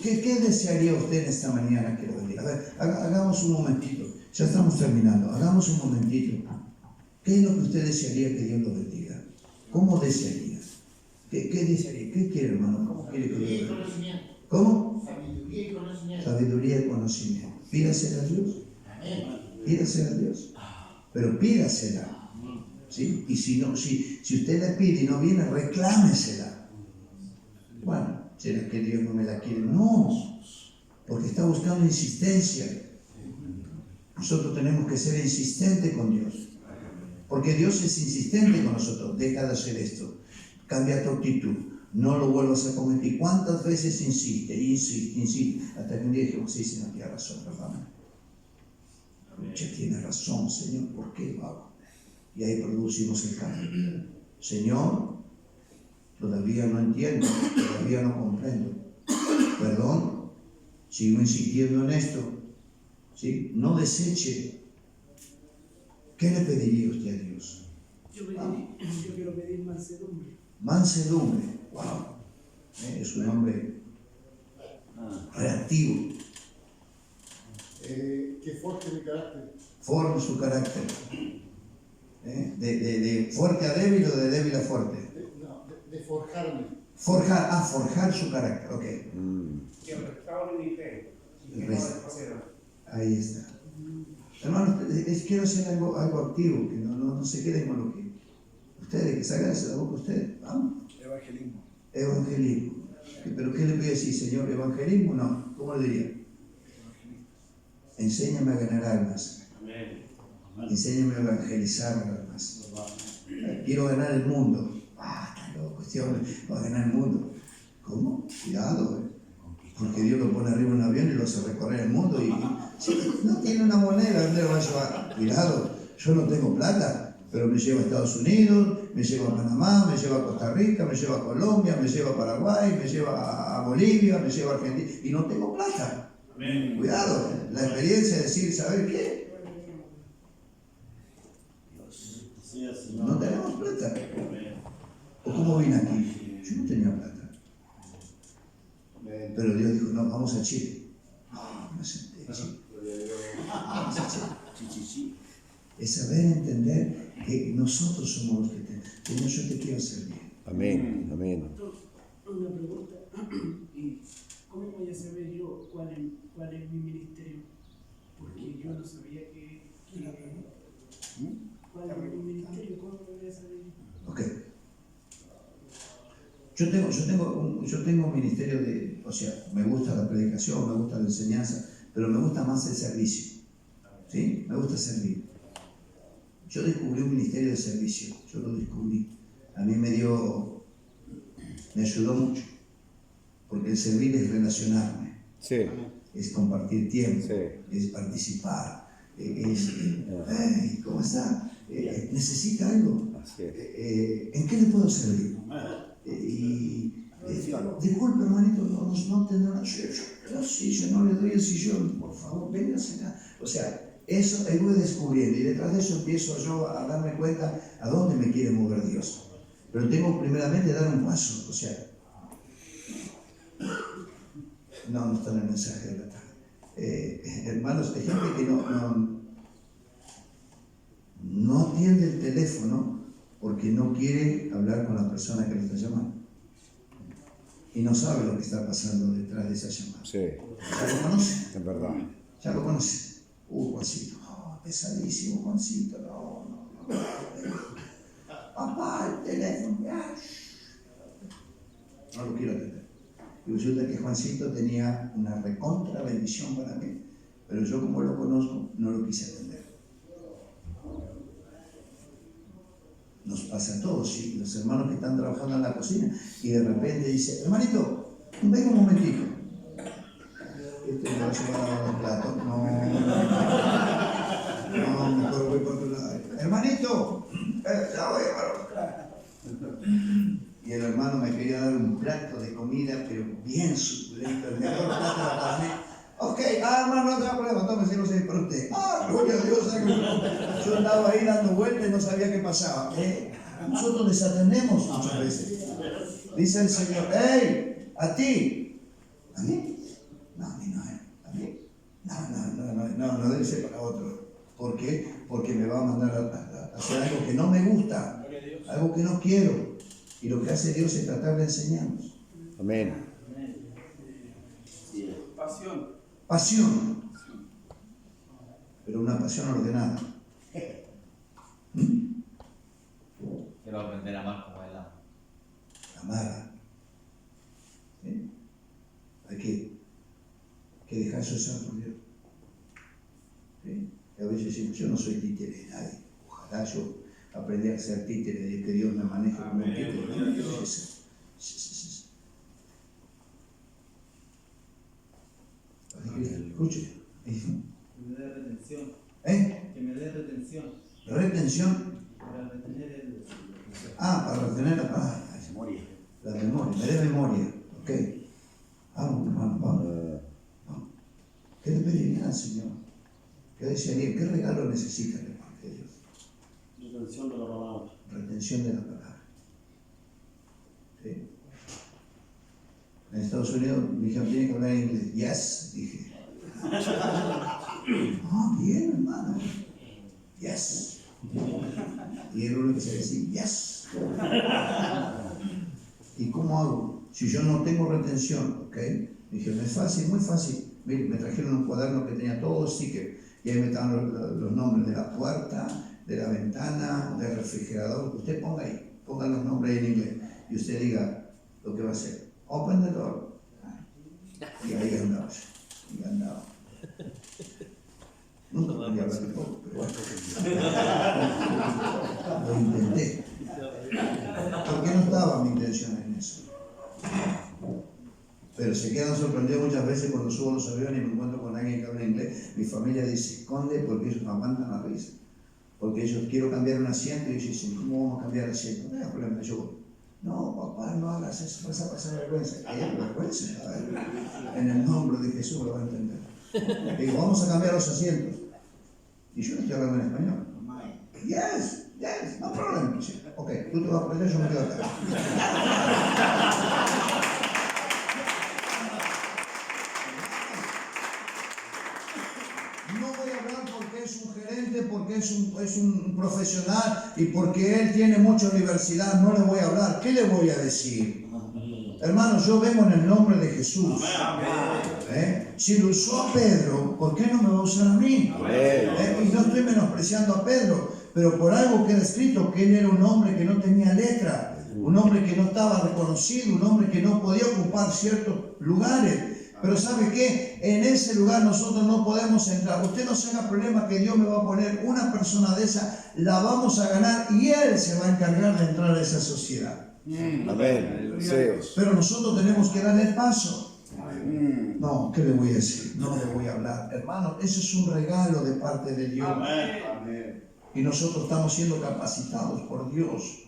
¿Qué desearía usted en esta mañana que lo bendiga? A ver, hagamos un momentito. Ya estamos terminando. Hagamos un momentito. ¿Qué es lo que usted desearía que Dios lo bendiga? ¿Cómo desearía? ¿Qué desearía? ¿Qué quiere, hermano? ¿Cómo quiere que Dios lo bendiga? ¿Cómo? Sabiduría y conocimiento. Sabiduría y conocimiento. Pídasela a Dios. Pídasela a Dios. Pero pídasela. ¿Sí? Y si usted le pide y no viene, reclámesela. Bueno, ¿será que Dios no me la quiere? No, porque está buscando insistencia. Nosotros tenemos que ser insistentes con Dios. Porque Dios es insistente con nosotros. Deja de hacer esto. Cambia tu actitud. No lo vuelvas a cometer. ¿Cuántas veces insiste? Hasta que un día dije, sí, no tiene razón, hermano. Tiene razón, Señor. ¿Por qué lo hago? Y ahí producimos el cambio. Señor, todavía no entiendo, todavía no comprendo. Perdón, sigo insistiendo en esto. ¿Sí? No deseche. ¿Qué le pediría usted a Dios? Yo quiero pedir mansedumbre. Mansedumbre. Wow. Es un hombre reactivo. Que forje mi carácter. Forma su carácter. De fuerte a débil o de débil a fuerte. De forjarme. Forjar su carácter. Ok. Que restaure mi fe y que no desposeedor. Ahí está. Hermanos, quiero hacer algo activo, que no se queden con lo que ustedes, que salgan de la boca ustedes. Vamos. Evangelismo. ¿Pero qué le voy a decir, Señor? ¿Evangelismo? No. ¿Cómo le diría? Enséñame a ganar almas. Enséñame a evangelizar almas. Quiero ganar el mundo. Está loco, va a ganar el mundo. ¿Cómo? Cuidado, porque Dios lo pone arriba en un avión y lo hace recorrer el mundo y si no tiene una moneda, ¿dónde lo va a llevar? Cuidado, yo no tengo plata, pero me lleva a Estados Unidos, me lleva a Panamá, me lleva a Costa Rica, me lleva a Colombia, me lleva a Paraguay, me lleva a Bolivia, me lleva a Argentina y no tengo plata. Amén. Cuidado, la experiencia de decir, ¿saber qué? No tenemos plata. ¿O cómo vine aquí? Yo no tenía plata. Pero Dios dijo, no, vamos a Chile. Me senté, vamos a Chile. Es saber entender que nosotros somos los que tenemos. Señor, yo te quiero hacer bien. Amén. Amén. Una pregunta. ¿Cómo voy a saber yo cuál es mi ministerio? Porque yo no sabía cuál es mi ministerio. ¿Cómo lo voy a saber? Ok. Yo tengo un ministerio o sea, me gusta la predicación, me gusta la enseñanza, pero me gusta más el servicio. ¿Sí? Me gusta servir. Yo descubrí un ministerio de servicio, yo lo descubrí. A mí me ayudó mucho, porque el servir es relacionarme, Sí. es compartir tiempo, Sí. es participar, ¿cómo está? ¿Necesita algo? Así es. ¿En qué le puedo servir? Disculpe, hermanito, no tendrá una yo no le doy el sillón, por favor, véngase acá. O sea, eso ahí voy descubriendo y detrás de eso empiezo yo a darme cuenta a dónde me quiere mover Dios. Pero tengo primeramente que dar un paso, o sea, No está en el mensaje de la tarde. Hermanos, hay gente que no atiende el teléfono porque no quiere hablar con la persona que le está llamando. Y no sabe lo que está pasando detrás de esa llamada. Sí, ¿Ya lo conoce? es verdad. ¿Ya lo conoce? Juancito. Oh, pesadísimo, Juancito. No. Papá, el teléfono. No lo quiero atender. Y resulta que Juancito tenía una recontra bendición para mí, pero yo como lo conozco, no lo quise atender. Nos pasa a todos, ¿sí? Los hermanos que están trabajando en la cocina y de repente dice, hermanito, venga un momentito. Este me va a llevar a lavar los platos. No, mejor voy por otro lado. Hermanito, ya voy a lavar los platos. Y el hermano me quería dar un plato de comida, pero bien suculento, el mejor plato de la carne. Ok, hermano, no te problema, tómese, no sé para usted. Gloria a Dios, yo andaba ahí dando vueltas y no sabía qué pasaba. Nosotros desatendemos muchas veces. Dice el Señor, hey, a ti. ¿A mí? No, a mí no, a mí. No, debe ser para otro. ¿Por qué? Porque me va a mandar a hacer algo que no me gusta, algo que no quiero. Y lo que hace Dios es tratar de enseñarnos. Amén. Pasión. Pero una pasión ordenada. Quiero aprender a amar como Él ama. Amar. ¿Sí? Hay que dejarse usar por Dios. ¿Sí? Y a veces decimos, yo no soy títere de nadie. Ojalá yo aprendiera a ser títere de que Dios me maneje como un títere. No, escuche. Que me dé retención. Que me dé retención. Retención. Para retener el... Para retener la memoria. Me dé memoria. Ok. Vamos, hermano, vamos. ¿Qué le pediría al Señor? ¿Qué desearía? ¿Qué regalo necesita de parte de Dios? Retención de la palabra. Retención de la palabra. ¿Sí? En Estados Unidos me dijeron, tiene que hablar inglés. Yes, dije. Bien, hermano. Yes. Y era uno que se decía, yes. ¿Y cómo hago? Si yo no tengo retención, ¿ok? Dije, no es fácil, muy fácil. Mire, me trajeron un cuaderno que tenía todo sticker. Y ahí me estaban los nombres de la puerta, de la ventana, del refrigerador. Usted ponga los nombres en inglés. Y usted diga lo que va a hacer. Open the door. Y ahí andaba. Nunca podía hablar tampoco, pero bueno. Lo intenté. Porque no estaba mi intención en eso. Pero se quedan sorprendidos muchas veces cuando subo a los aviones y me encuentro con alguien que habla inglés. Mi familia dice, esconde porque ellos no aguantan la risa. Porque ellos quiero cambiar un asiento y ellos dicen, ¿cómo vamos a cambiar el asiento? No hay problema, yo voy. No, papá, no hagas eso, vas a pasar vergüenza. ¿Qué vergüenza? A ver, en el nombre de Jesús lo va a entender. Digo, vamos a cambiar los asientos. Y yo no estoy hablando en español. Yes, no problem. Ok, tú te vas a aprender, yo me quedo acá. No voy a hablar porque es un gerente, porque es un profesional y porque él tiene mucha universidad. No le voy a hablar. ¿Qué le voy a decir? Hermanos, yo vengo en el nombre de Jesús. Si lo usó a Pedro, ¿por qué no me va a usar a mí? Y no estoy menospreciando a Pedro, pero por algo queda escrito que él era un hombre que no tenía letra, un hombre que no estaba reconocido, un hombre que no podía ocupar ciertos lugares. Pero ¿sabe qué? En ese lugar nosotros no podemos entrar. Usted no se haga problema que Dios me va a poner una persona de esa, la vamos a ganar y Él se va a encargar de entrar a esa sociedad. Amén. Pero nosotros tenemos que dar el paso. No, ¿qué le voy a decir? No le voy a hablar. Hermano, eso es un regalo de parte de Dios. Y nosotros estamos siendo capacitados por Dios.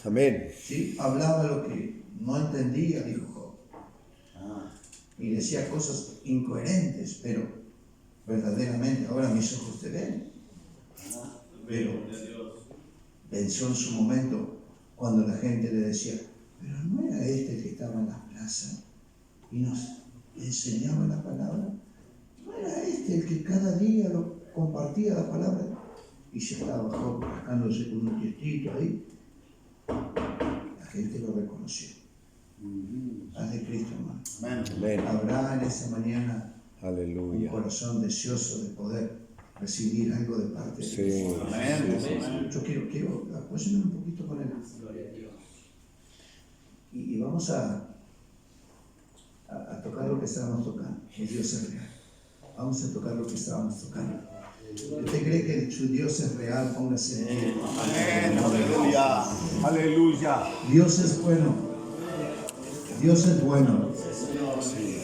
Amén. ¿Sí? Hablaba lo que no entendía, dijo Job. Y decía cosas incoherentes, pero verdaderamente ahora mis ojos te ven. Pero pensó en su momento cuando la gente le decía, pero no era este el que estaba en la plaza y nos enseñaba la palabra. No era este el que cada día lo compartía la palabra y se estaba rascándose con un quietito ahí. La gente lo reconoció. Haz de Cristo, hermano. Amén. Habrá en esta mañana un Aleluya. corazón deseoso de poder recibir algo de parte de Sí. Dios. Amén. Yo quiero apóyenme un poquito con él. Y vamos a tocar lo que estábamos tocando. El Dios es real. Vamos a tocar lo que estábamos tocando. ¿Usted cree que su Dios es real? Póngase en pie. Amén. Aleluya. Aleluya. Dios es bueno. Dios es bueno.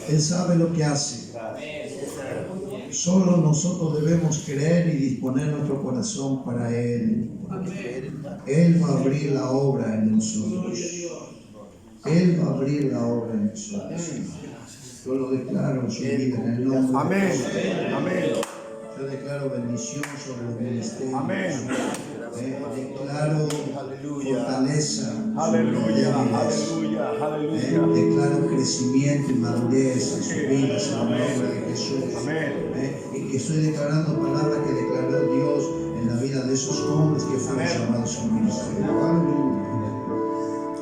Él sabe lo que hace. Solo nosotros debemos creer y disponer nuestro corazón para Él. Él va a abrir la obra en nosotros. Él va a abrir la obra en nosotros. Yo lo declaro en su vida en el nombre Amén. de Jesús. Amén. Yo declaro bendición sobre los ministerios. Amén. Declaro fortaleza. Aleluya. sobre los Aleluya. Aleluya. declaro crecimiento y madurez en sus vidas en el nombre de Jesús. Amén. Y estoy declarando palabras que declaró Dios en la vida de esos hombres que fueron llamados a un ministerio. Aleluya.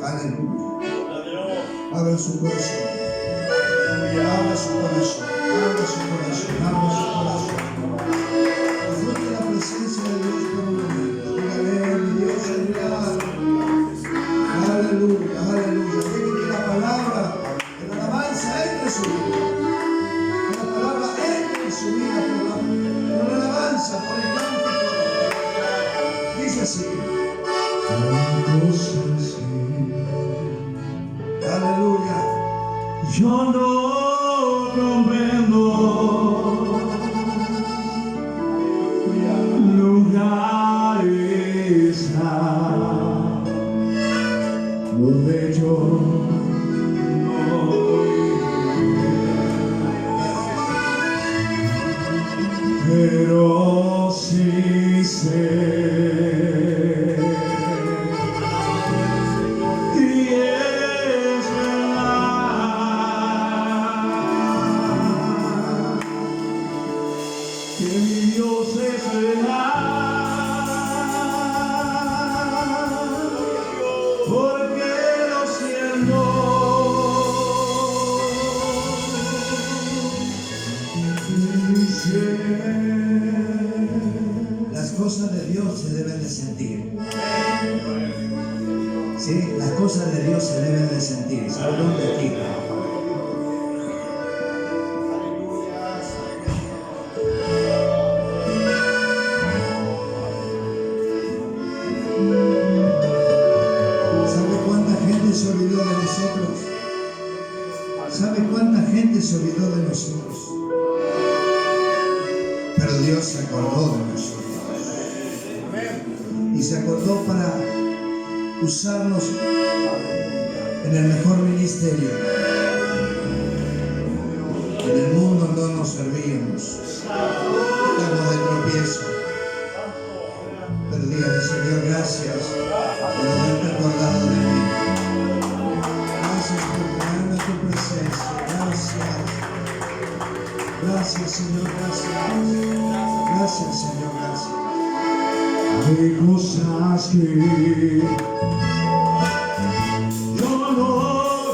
Aleluya. Abra su corazón. Abra su corazón. Abra su corazón. Abra su corazón. Disfrute la presencia de Dios por un momento. Dígale, mi Dios es real. Aleluya, aleluya. Deje que la palabra de la alabanza entre en su vida. Que la palabra entre en su vida por la alabanza, por el cántico. Dice así. Aleluya. Yo no comprendo lugares donde yo no voy, pero sí sé. Y es verdad que mi Dios es real, porque lo siento. Las cosas de Dios se deben de sentir. Sí, las cosas de Dios se deben de sentir. ¿Sabe dónde aquí? ¿Sabe cuánta gente se olvidó de nosotros? ¿Sabe cuánta gente se olvidó de nosotros? Pero Dios se acordó de nosotros. Y se acordó para usarnos en el mejor ministerio. En el mundo no nos servíamos. Éramos de tropiezo. Pero dígale, Señor, gracias por haberte acordado de mí. Gracias por traerme a tu presencia. Gracias. Gracias, Señor, gracias. Gracias, Señor, gracias. Hay cosas que yo no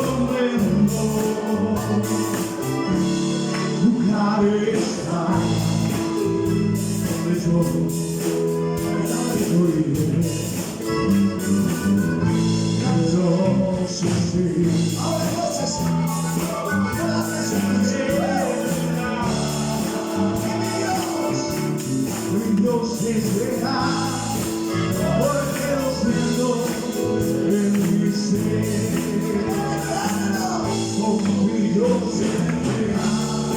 comprendo. Lugares donde yo iré. Pero sí, sí. Ahora entonces. Dios es real, porque lo siento en mi ser. Como mi Dios es real,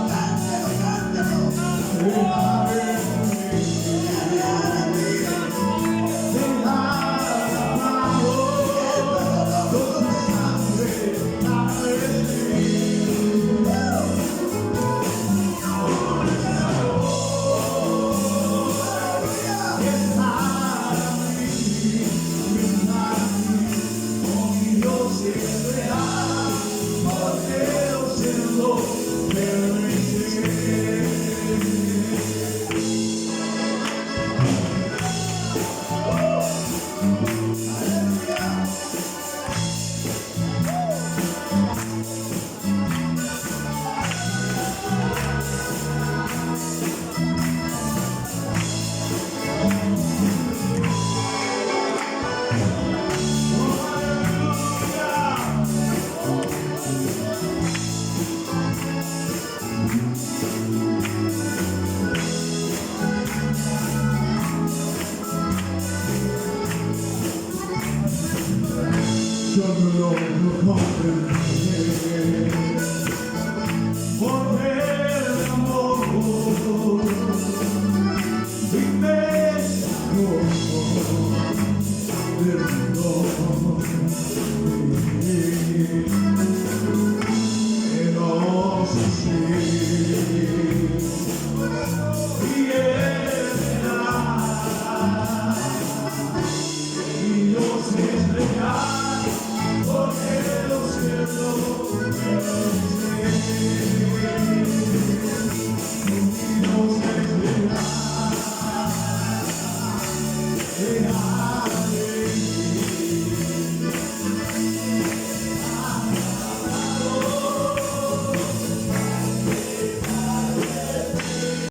cántelo, cántelo. yo no logro comprender por el amor inmenso del dolor.